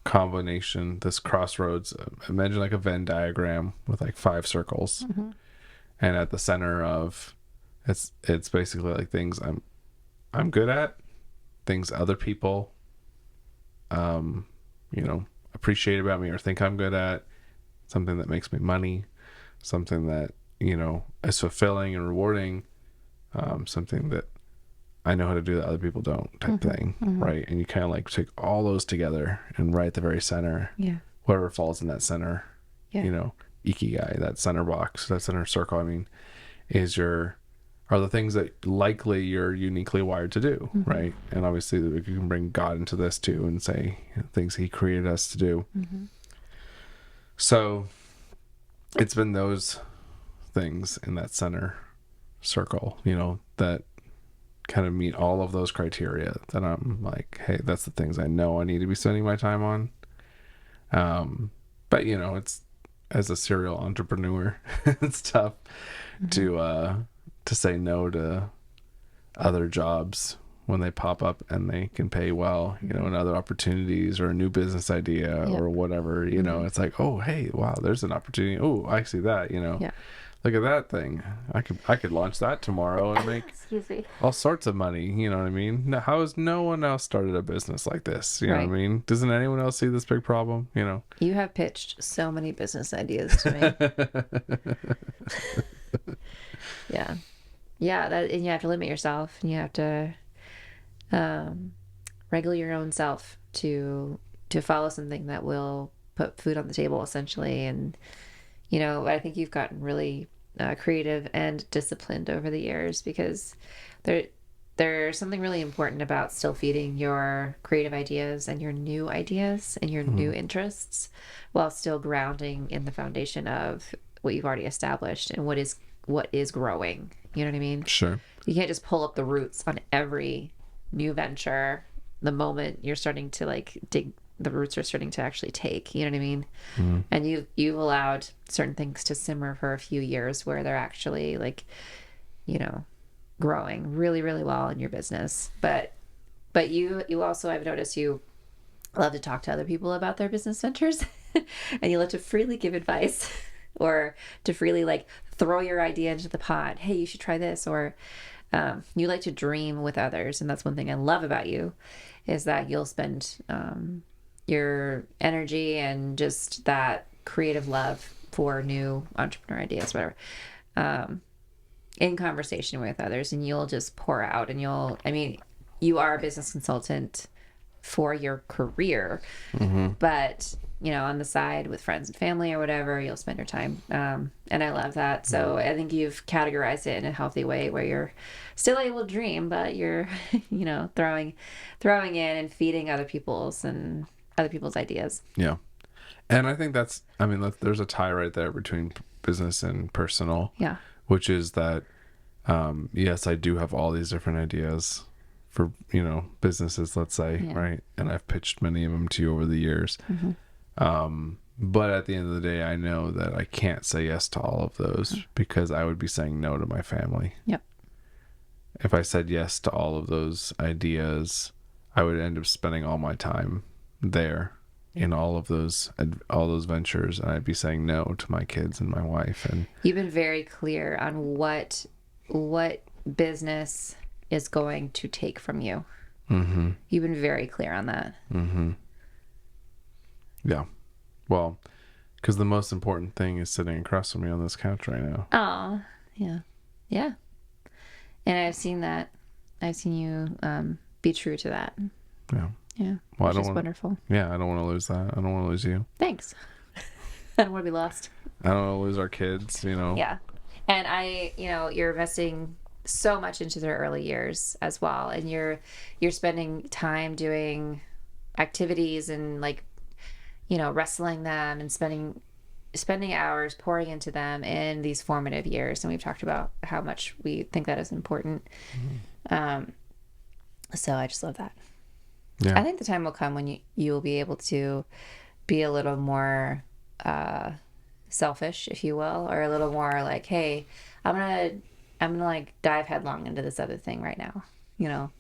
combination, this crossroads. Imagine like a Venn diagram with like 5 circles, and at the center of it's basically like things I'm good at, things other people you know, appreciate about me or think I'm good at, something that makes me money, something that, you know, is fulfilling and rewarding, something that I know how to do that other people don't, type thing, right? And you kind of like take all those together, and right at the very center, whatever falls in that center, you know, ikigai, that center box, that center circle, I mean, are the things that likely you're uniquely wired to do, right? And obviously you can bring God into this too and say, you know, things he created us to do. So it's been those things in that center circle, you know, that kind of meet all of those criteria that I'm like, hey, that's the things I know I need to be spending my time on. But you know, it's, as a serial entrepreneur, it's tough to say no to other jobs when they pop up and they can pay well, you know, and other opportunities or a new business idea or whatever, you know, it's like, oh, hey, wow, there's an opportunity. Oh, I see that, you know, look at that thing. I could launch that tomorrow and make all sorts of money. You know what I mean? Now, how has no one else started a business like this? You know what I mean? Doesn't anyone else see this big problem? You know, you have pitched so many business ideas to me. That, and you have to limit yourself, and you have to regulate your own self to follow something that will put food on the table, essentially. And you know, I think you've gotten really creative and disciplined over the years, because there's something really important about still feeding your creative ideas and your new ideas and your new interests, while still grounding in the foundation of what you've already established and what is growing. You know what I mean? Sure. You can't just pull up the roots on every new venture the moment you're starting to like dig, the roots are starting to actually take, you know what I mean? And you've allowed certain things to simmer for a few years where they're actually like, you know, growing really, really well in your business. But you also, I've noticed you love to talk to other people about their business ventures and you love to freely give advice or to freely like throw your idea into the pot. Hey, you should try this. Or you like to dream with others. And that's one thing I love about you, is that you'll spend your energy and just that creative love for new entrepreneur ideas, whatever, in conversation with others. And you'll just pour out, and you are a business consultant for your career, but you know, on the side with friends and family or whatever, you'll spend your time. And I love that. So I think you've categorized it in a healthy way where you're still able to dream, but you're, you know, throwing in and feeding other people's ideas. Yeah. And I think there's a tie right there between business and personal. Yeah. Which is that, yes, I do have all these different ideas for, you know, businesses, let's say, right? And I've pitched many of them to you over the years. But at the end of the day, I know that I can't say yes to all of those because I would be saying no to my family. Yep. If I said yes to all of those ideas, I would end up spending all my time there in all those ventures, and I'd be saying no to my kids and my wife. And you've been very clear on what what business is going to take from you. Mm-hmm. You've been very clear on that. Mm-hmm. Yeah. Well, because the most important thing is sitting across from me on this couch right now. Oh, yeah. Yeah. And I've seen that. I've seen you be true to that. Yeah. Yeah. Well, Which is wonderful. Yeah, I don't want to lose that. I don't want to lose you. Thanks. I don't want to be lost. I don't want to lose our kids, you know. Yeah. And you're investing so much into their early years as well. And you're spending time doing activities and like, wrestling them and spending hours pouring into them in these formative years. And we've talked about how much we think that is important. Mm-hmm. So I just love that. Yeah. I think the time will come when you'll be able to be a little more selfish, if you will, or a little more like, hey, I'm gonna like dive headlong into this other thing right now. Well,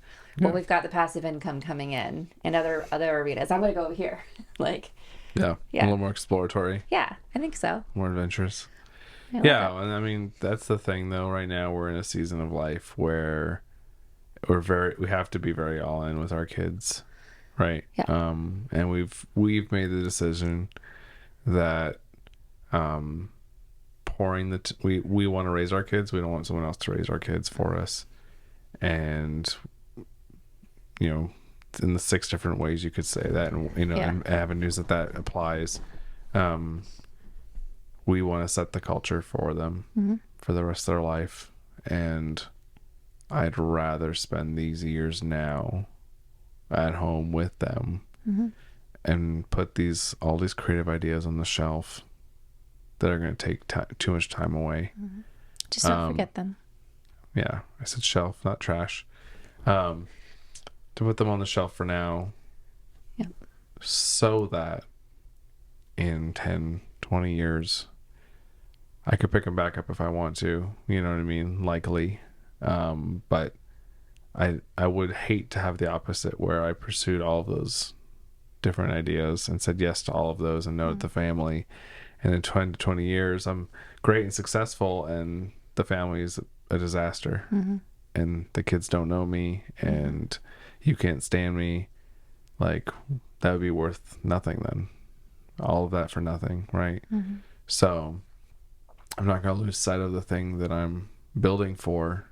we've got the passive income coming in other arenas. I'm gonna go over here. Like, yeah, a little more exploratory. Yeah, I think so. More adventurous. And I mean, that's the thing though. Right now we're in a season of life where we have to be very all in with our kids, right? Yeah. And we've made the decision that we want to raise our kids. We don't want someone else to raise our kids for us. And in the 6 different ways you could say that, and and avenues that applies, we want to set the culture for them. Mm-hmm. For the rest of their life. And I'd rather spend these years now at home with them, mm-hmm. and put all these creative ideas on the shelf that are going to take too much time away. Mm-hmm. Just don't forget them. Yeah, I said shelf, not trash. To put them on the shelf for now. Yeah. So that in 10, 20 years, I could pick them back up if I want to. You know what I mean? Likely. But I would hate to have the opposite, where I pursued all of those different ideas and said yes to all of those and no to the family. And in 10 to 20 years, I'm great and successful, and the family is a disaster. Mm-hmm. And the kids don't know me, and you can't stand me. Like, that would be worth nothing then. All of that for nothing, right? Mm-hmm. So I'm not going to lose sight of the thing that I'm building for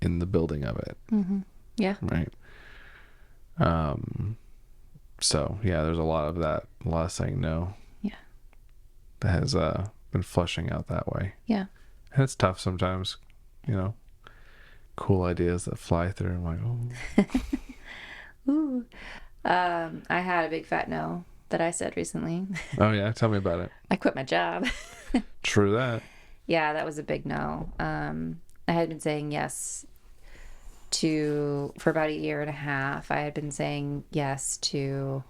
in the building of it. Mm-hmm. Yeah. Right. So yeah, there's a lot of that, a lot of saying no. Yeah. That has been flushing out that way. Yeah. And it's tough sometimes, cool ideas that fly through. I'm like, oh. Ooh. I had a big fat no that I said recently. Oh yeah, tell me about it. I quit my job. True that. Yeah, that was a big no. I had been saying yes for about 1.5 years. I had been saying yes to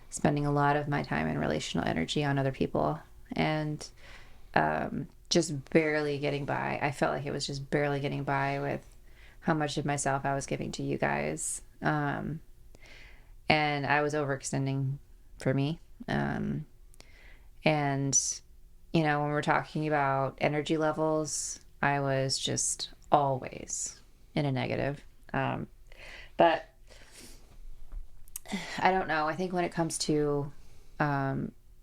spending a lot of my time and relational energy on other people, and just barely getting by. I felt like it was just barely getting by with how much of myself I was giving to you guys. And I was overextending for me. And, when we're talking about energy levels, I was just always in a negative. But I don't know. I think when it comes to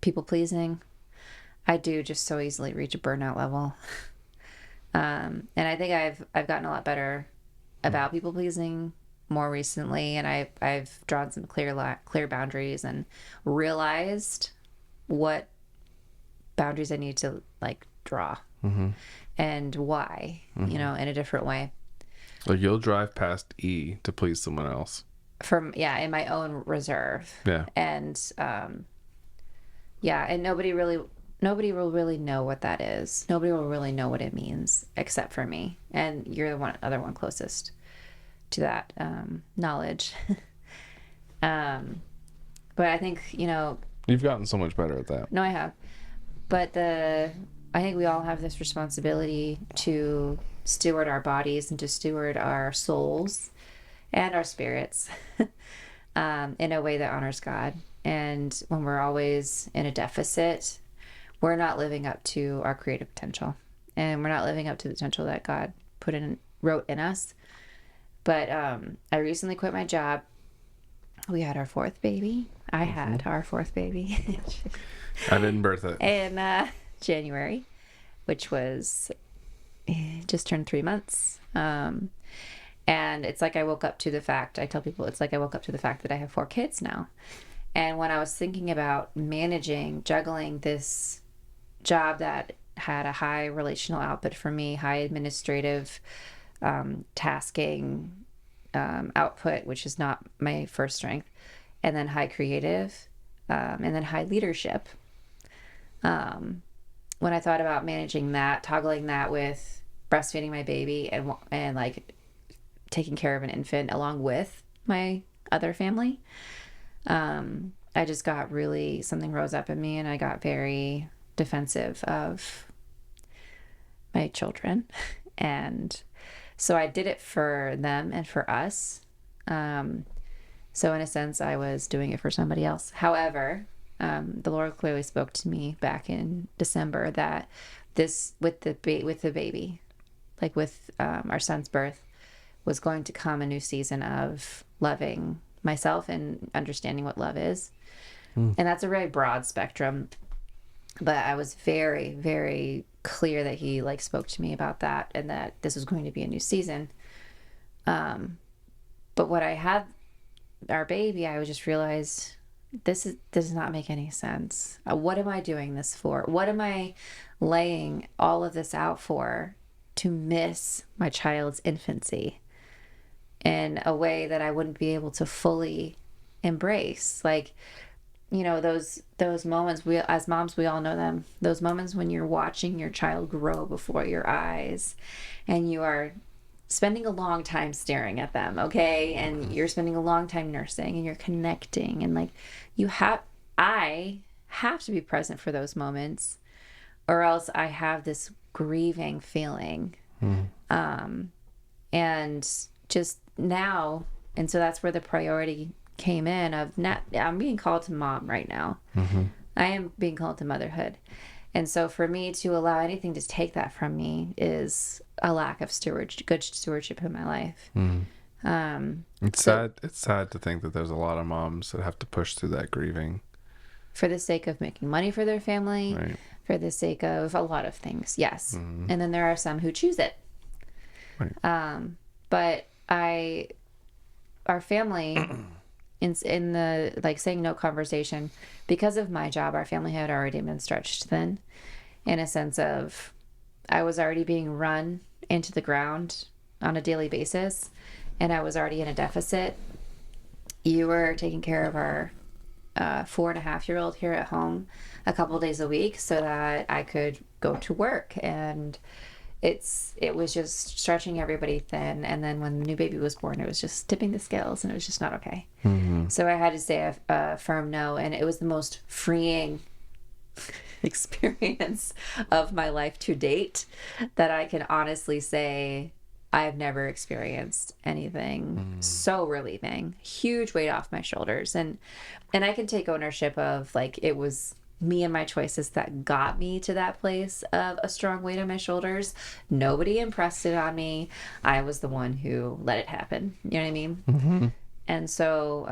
people pleasing, I do just so easily reach a burnout level. And I think I've gotten a lot better about people pleasing more recently, and I've drawn some clear boundaries and realized what boundaries I need to draw, mm-hmm. and why, mm-hmm. In a different way. Like, you'll drive past E to please someone else. In my own reserve. Yeah. And and nobody will really know what that is. Nobody will really know what it means except for me. And you're the other one closest to that knowledge. But I think, you've gotten so much better at that. No, I have. But I think we all have this responsibility to steward our bodies and to steward our souls and our spirits in a way that honors God. And when we're always in a deficit, we're not living up to our creative potential, and we're not living up to the potential that God put in wrote in us. But I recently quit my job. We had our fourth baby. I had our fourth baby. I didn't birth it. In January, which was just turned 3 months. And it's like I woke up to the fact, I tell people, it's like I woke up to the fact that I have 4 kids now. And when I was thinking about juggling this job that had a high relational output for me, high administrative tasking output, which is not my first strength, and then high creative, and then high leadership. When I thought about managing that, toggling that with breastfeeding my baby and like taking care of an infant along with my other family, I just got something rose up in me, and I got very defensive of my children. And so I did it for them and for us. So in a sense, I was doing it for somebody else. However, the Lord clearly spoke to me back in December that this, with the baby, like with our son's birth, was going to come a new season of loving myself and understanding what love is. And that's a very broad spectrum. But I was very, very clear that he like spoke to me about that, and that this was going to be a new season. But when I had our baby, I just realized this does not make any sense. What am I doing this for? What am I laying all of this out for? To miss my child's infancy in a way that I wouldn't be able to fully embrace. Like, you know, those moments, as moms, we all know them, those moments when you're watching your child grow before your eyes and you are spending a long time staring at them, okay? And you're spending a long time nursing and you're connecting, and like I have to be present for those moments, or else I have this grieving feeling. And just now, and so that's where the priority came in of I'm being called to mom right now. I am being called to motherhood. And so for me to allow anything to take that from me is a lack of good stewardship in my life. It's sad to think that there's a lot of moms that have to push through that grieving for the sake of making money for their family, right. For the sake of a lot of things. Yes. And then there are some who choose it. Right. But our family in the like saying no conversation, because of my job, our family had already been stretched thin, in a sense of I was already being run into the ground on a daily basis, and I was already in a deficit. You were taking care of our 4.5-year-old here at home a couple days a week so that I could go to work, and it was just stretching everybody thin. And then when the new baby was born, it was just tipping the scales, and it was just not okay. So I had to say a firm no, and it was the most freeing experience of my life to date, that I can honestly say I've never experienced anything so relieving. Huge weight off my shoulders, and I can take ownership of like it was me and my choices that got me to that place of a strong weight on my shoulders. Nobody impressed it on me. I was the one who let it happen. You know what I mean? And so,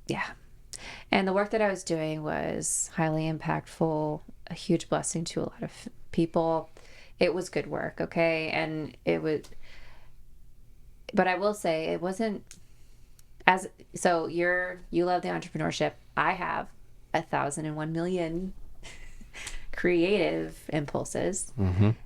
yeah. And the work that I was doing was highly impactful, a huge blessing to a lot of people. It was good work, okay? And but I will say it wasn't so you love the entrepreneurship. I have 1,001 million creative impulses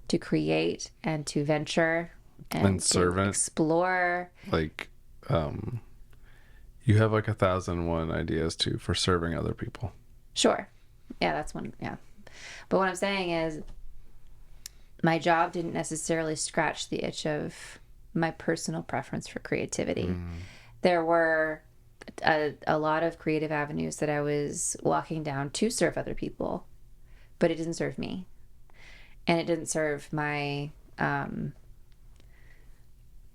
to create and to venture and to explore. Like, you have like 1,001 ideas too for serving other people. Sure. Yeah, that's one. Yeah. But what I'm saying is my job didn't necessarily scratch the itch of my personal preference for creativity. There were a lot of creative avenues that I was walking down to serve other people, but it didn't serve me, and it didn't serve my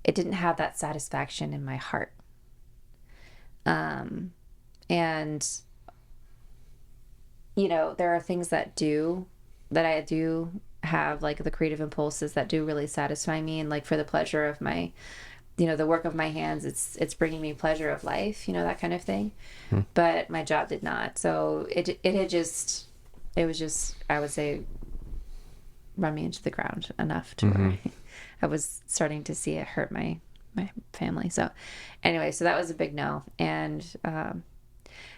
it didn't have that satisfaction in my heart. And you know, there are things that I do have like the creative impulses that do really satisfy me, and like for the pleasure of my, you know, the work of my hands, it's bringing me pleasure of life, you know, that kind of thing. But my job did not. So it was just, I would say, run me into the ground enough to where I was starting to see it hurt my family. So anyway, so that was a big no. And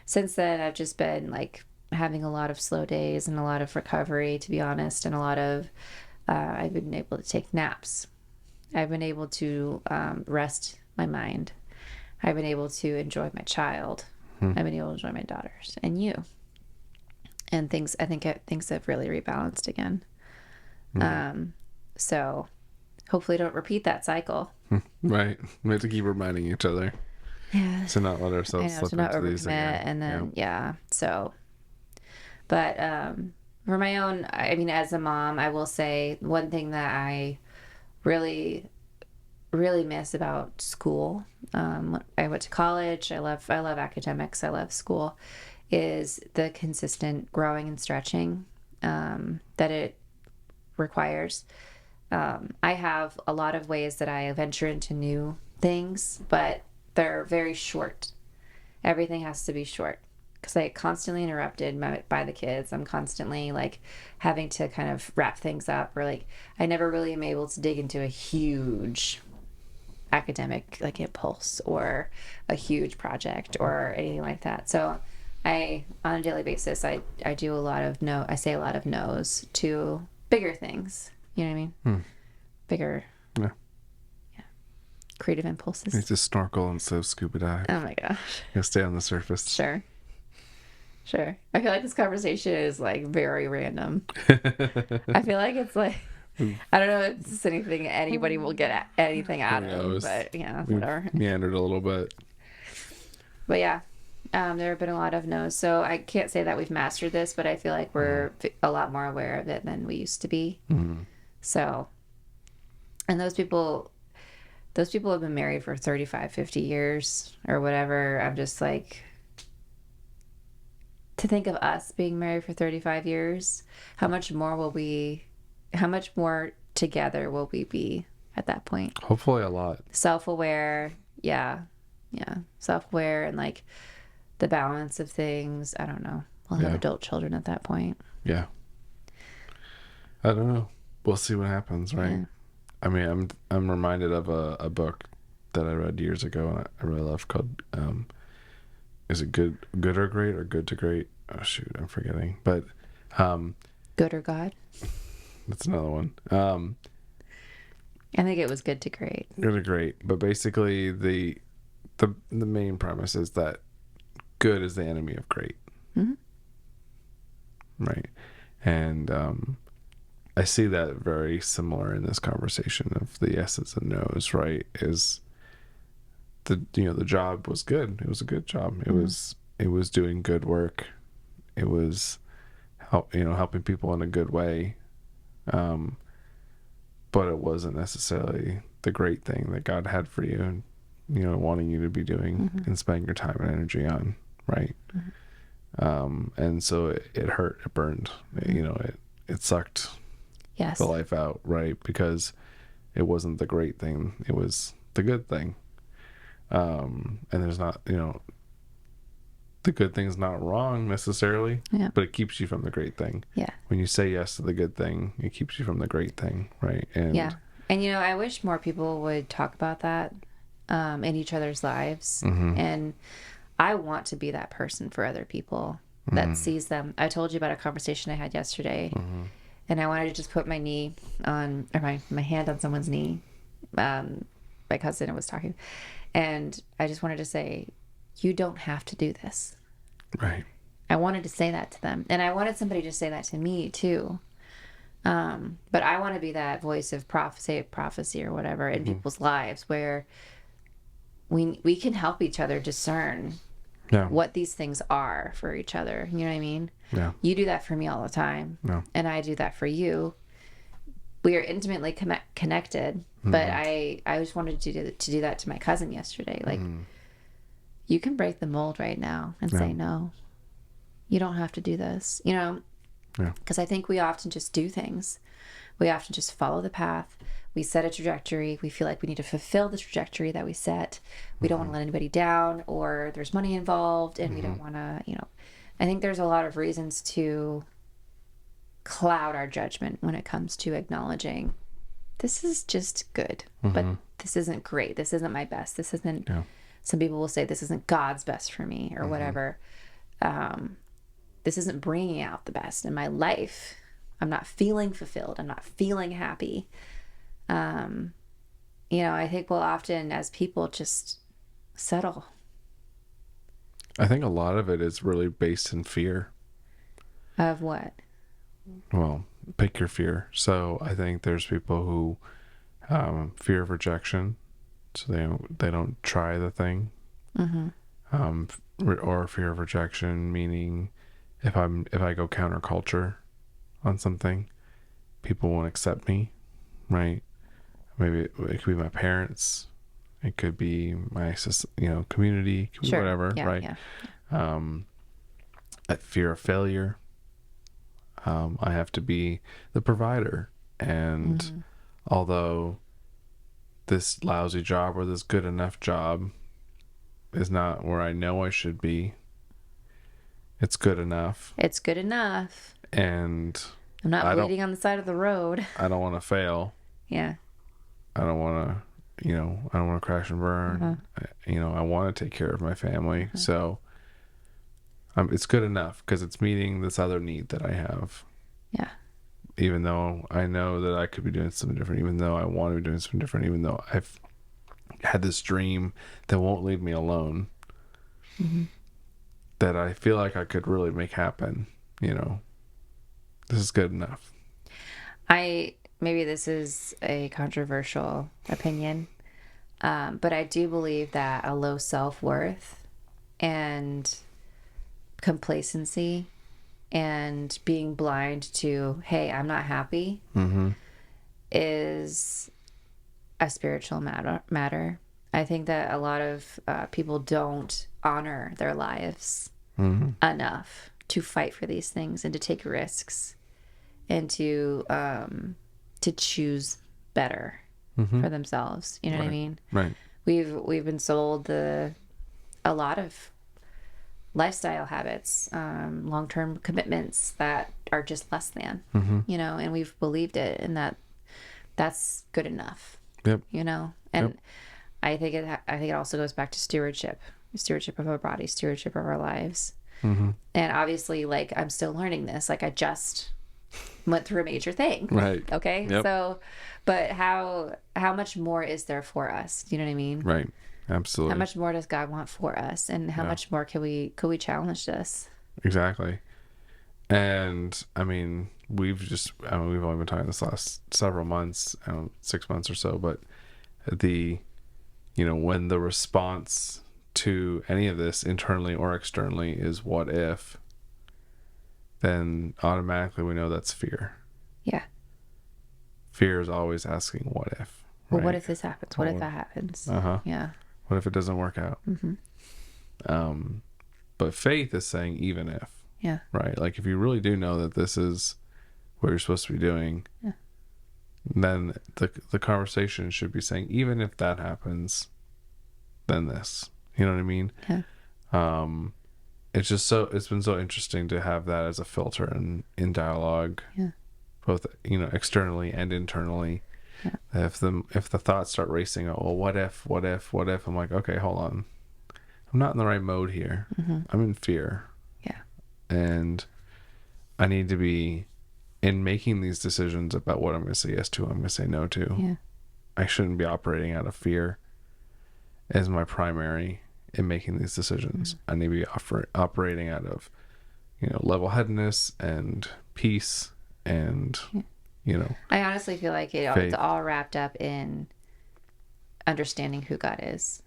since then, I've just been like having a lot of slow days and a lot of recovery, to be honest, and a lot of I've been able to take naps. I've been able to rest my mind. I've been able to enjoy my child. I've been able to enjoy my daughters and you. And things have really rebalanced again. So hopefully don't repeat that cycle. Right. We have to keep reminding each other. Yeah. To not let ourselves slip into these again. And then, yeah. So, but for my own, I mean, as a mom, I will say one thing that I really, really miss about school. I went to college. I love academics. I love school. Is the consistent growing and stretching that it requires. I have a lot of ways that I venture into new things, but they're very short. Everything has to be short because I get constantly interrupted by the kids. I'm constantly like having to kind of wrap things up, or like I never really am able to dig into a huge academic like impulse or a huge project or anything like that. So on a daily basis, I do a lot of I say a lot of no's to bigger things. You know what I mean? Bigger. Yeah. Creative impulses. You need to snorkel instead of scuba dive. Oh my gosh. You'll stay on the surface. Sure. I feel like this conversation is like very random. I feel like it's like, I don't know if it's anything anybody will get anything out of, but yeah, whatever. Meandered a little bit. But yeah, there have been a lot of no's. So I can't say that we've mastered this, but I feel like we're a lot more aware of it than we used to be. So, and those people have been married for 35, 50 years or whatever. I'm just like, to think of us being married for 35 years, how much more together will we be at that point? Hopefully a lot. Self-aware. Yeah. Self-aware and like the balance of things. I don't know. We'll have adult children at that point. Yeah. I don't know. We'll see what happens, right? Yeah. I mean, I'm reminded of a book that I read years ago and I really loved called is it Good or Great or Good to Great? Oh shoot, I'm forgetting. But Good or God? That's another one. I think it was Good to Great. Good or Great. But basically the main premise is that good is the enemy of great. Right. And I see that very similar in this conversation of the yeses and nos, right? Is the job was good. It was a good job. It was doing good work. It was helping people in a good way. But it wasn't necessarily the great thing that God had for you and wanting you to be doing and spending your time and energy on, right? And so it hurt, it burned, it sucked the life out, right? Because it wasn't the great thing, it was the good thing. And there's not, the good thing's not wrong necessarily, but it keeps you from the great thing. Yeah. When you say yes to the good thing, it keeps you from the great thing, right? And I wish more people would talk about that in each other's lives. And I want to be that person for other people that sees them. I told you about a conversation I had yesterday, and I wanted to just put my knee on, or my hand on someone's knee. My cousin was talking, and I just wanted to say, you don't have to do this. Right. I wanted to say that to them, and I wanted somebody to say that to me too. But I want to be that voice of prophecy or whatever in people's lives, where we can help each other discern what these things are for each other. You know what I mean? Yeah. You do that for me all the time, and I do that for you. We are intimately connected, but I just wanted to do that to my cousin yesterday. Like, you can break the mold right now and say, no, you don't have to do this. Yeah. Because I think we often just do things. We often just follow the path. We set a trajectory. We feel like we need to fulfill the trajectory that we set. We don't want to let anybody down, or there's money involved, and we don't want to, I think there's a lot of reasons to cloud our judgment when it comes to acknowledging this is just good, but this isn't great. This isn't my best. This isn't, some people will say this isn't God's best for me or whatever. This isn't bringing out the best in my life. I'm not feeling fulfilled. I'm not feeling happy. I think we'll often, as people, just settle. I think a lot of it is really based in fear. Of what? Well, pick your fear. So I think there's people who fear of rejection, so they don't try the thing. Or fear of rejection, meaning if I go counterculture on something, people won't accept me, right? Maybe it could be my parents, it could be my community, it could be whatever, right? That fear of failure. I have to be the provider, and although this lousy job or this good enough job is not where I know I should be, it's good enough. It's good enough. And I'm not waiting on the side of the road. I don't want to fail. Yeah. I don't want to, I don't want to crash and burn. I want to take care of my family. So it's good enough because it's meeting this other need that I have. Yeah. Even though I know that I could be doing something different, even though I want to be doing something different, even though I've had this dream that won't leave me alone, that I feel like I could really make happen, this is good enough. Maybe this is a controversial opinion, but I do believe that a low self-worth and complacency and being blind to, hey, I'm not happy, is a spiritual matter. I think that a lot of people don't honor their lives enough to fight for these things and to take risks and to choose better for themselves. You know what I mean? Right. We've been sold a lot of lifestyle habits, long-term commitments that are just less than, and we've believed it, and that's good enough. Yep. And Yep. I think it also goes back to stewardship of our body, stewardship of our lives. And obviously, like, I'm still learning this. Like, I just went through a major thing. Right. Okay. Yep. So, but how much more is there for us? Do you know what I mean? Right. Absolutely. How much more does God want for us, and how much more could we challenge this? Exactly. And I mean, we've only been talking this last several months, 6 months or so, but when the response to any of this, internally or externally, is what if, then automatically we know that's fear. Yeah. Fear is always asking what if. Well, right? what if this happens? What if that happens? Yeah. What if it doesn't work out? But faith is saying even if. Yeah. Right? Like, if you really do know that this is what you're supposed to be doing, then the conversation should be saying, even if that happens, then this. You know what I mean? Yeah. It's been so interesting to have that as a filter in dialogue, both externally and internally. Yeah. If the thoughts start racing, well, what if, I'm like, okay, hold on, I'm not in the right mode here. I'm in fear. Yeah. And I need to be, in making these decisions about what I'm going to say yes to, I'm going to say no to. Yeah. I shouldn't be operating out of fear as my primary in making these decisions. I need to be operating out of, level-headedness and peace and, I honestly feel like it's all wrapped up in understanding who God is.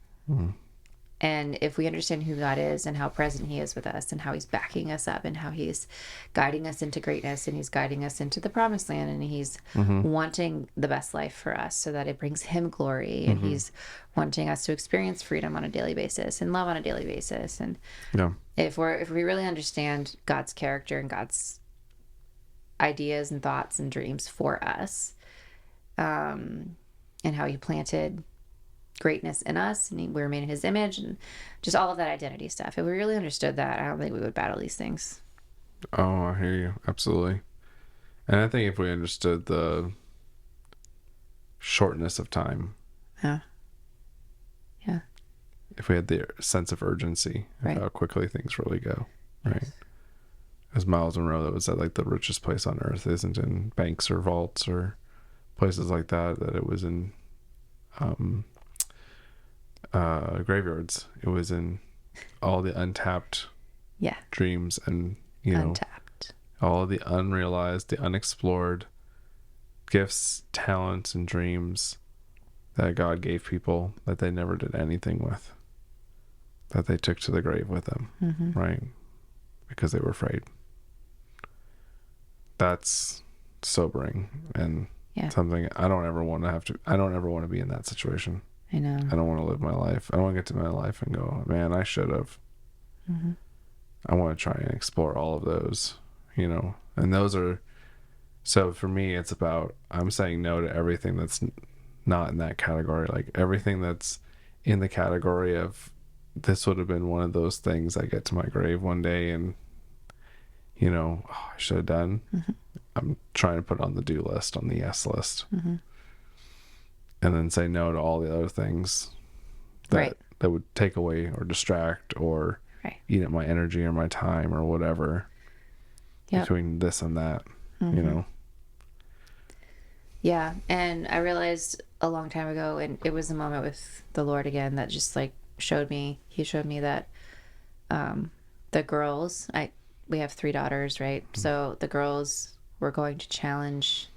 And if we understand who God is and how present he is with us and how he's backing us up and how he's guiding us into greatness and he's guiding us into the promised land and he's wanting the best life for us so that it brings him glory and he's wanting us to experience freedom on a daily basis and love on a daily basis. And if we really understand God's character and God's ideas and thoughts and dreams for us, and how he planted greatness in us, and we were made in his image, and just all of that identity stuff. If we really understood that, I don't think we would battle these things. Oh, I hear you. Absolutely. And I think if we understood the shortness of time, Yeah. Yeah. if we had the sense of urgency of Right. how quickly things really go, right? As Miles Monroe, that was that like the richest place on earth isn't in banks or vaults or places like that, that it was in graveyards. It was in all the untapped Yeah. dreams and, you know, Untapped. all of the unrealized, the unexplored gifts, talents, and dreams that God gave people that they never did anything with, that they took to the grave with them, right? Because they were afraid. That's sobering and Yeah. something I don't ever want to have to. I don't ever want to be in that situation. I know. I don't want to live my life. I don't want to get to my life and go, man, I should have. I want to try and explore all of those, you know, and those are. So for me, it's about I'm saying no to everything that's not in that category. Like everything that's in the category of this would have been one of those things I get to my grave one day and, you know, oh, I should have done. I'm trying to put it on the do list, on the yes list. And then say no to all the other things that, Right. that would take away or distract or Right. eat at my energy or my time or whatever Yep. between this and that, you know? Yeah. And I realized a long time ago, and it was a moment with the Lord again that just like he showed me that the girls, we have 3 daughters, right? So the girls were going to challenge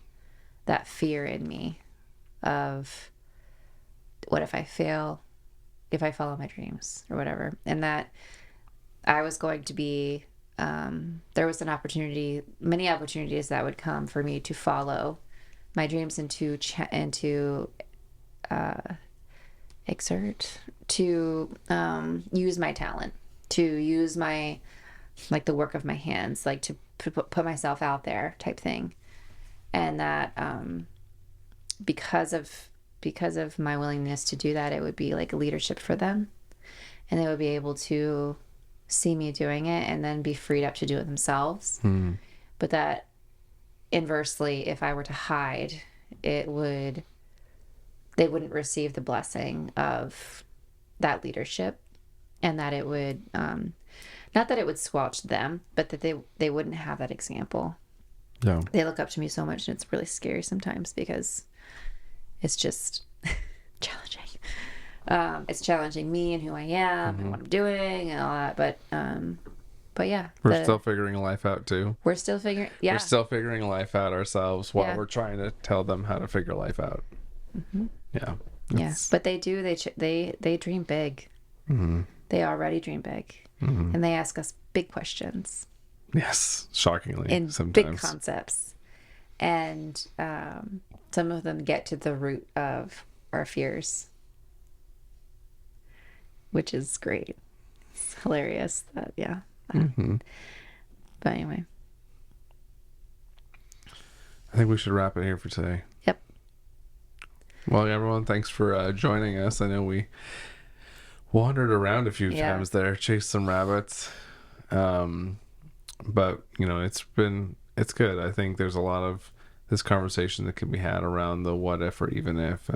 that fear in me of what if I fail, if I follow my dreams or whatever. And that I was going to be, there was an opportunity, many opportunities that would come for me to follow my dreams and to exert, to use my talent, to use my, like the work of my hands, like to put myself out there type thing. And that because of my willingness to do that, it would be like leadership for them, and they would be able to see me doing it and then be freed up to do it themselves. But that inversely, if I were to hide, they wouldn't receive the blessing of that leadership, and that it would not that it would squelch them, but that they wouldn't have that example. Yeah. They look up to me so much, and it's really scary sometimes because it's just challenging. It's challenging me and who I am and what I'm doing and all that. But yeah, We're still figuring life out too. we're still figuring. Yeah, We're still figuring life out ourselves while Yeah. we're trying to tell them how to figure life out. Yeah. yeah. But they do. They dream big. They already dream big, and they ask us big questions Yes. Shockingly. in sometimes. big concepts, and some of them get to the root of our fears, which is great. It's hilarious. That yeah. But anyway. I think we should wrap it here for today. Yep. Well, everyone, thanks for joining us. I know we wandered around a few Yeah. times there, chased some rabbits. But, you know, it's good. I think there's a lot of this conversation that can be had around the what if or even if,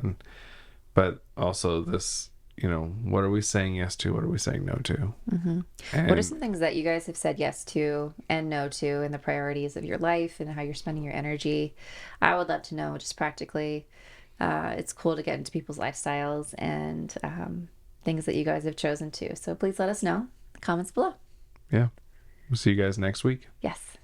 but also this, you know, what are we saying yes to? What are we saying no to? And What are some things that you guys have said yes to and no to, and the priorities of your life and how you're spending your energy? I would love to know, just practically. It's cool to get into people's lifestyles and things that you guys have chosen to. So please let us know in the comments below. yeah. We'll see you guys next week. Yes.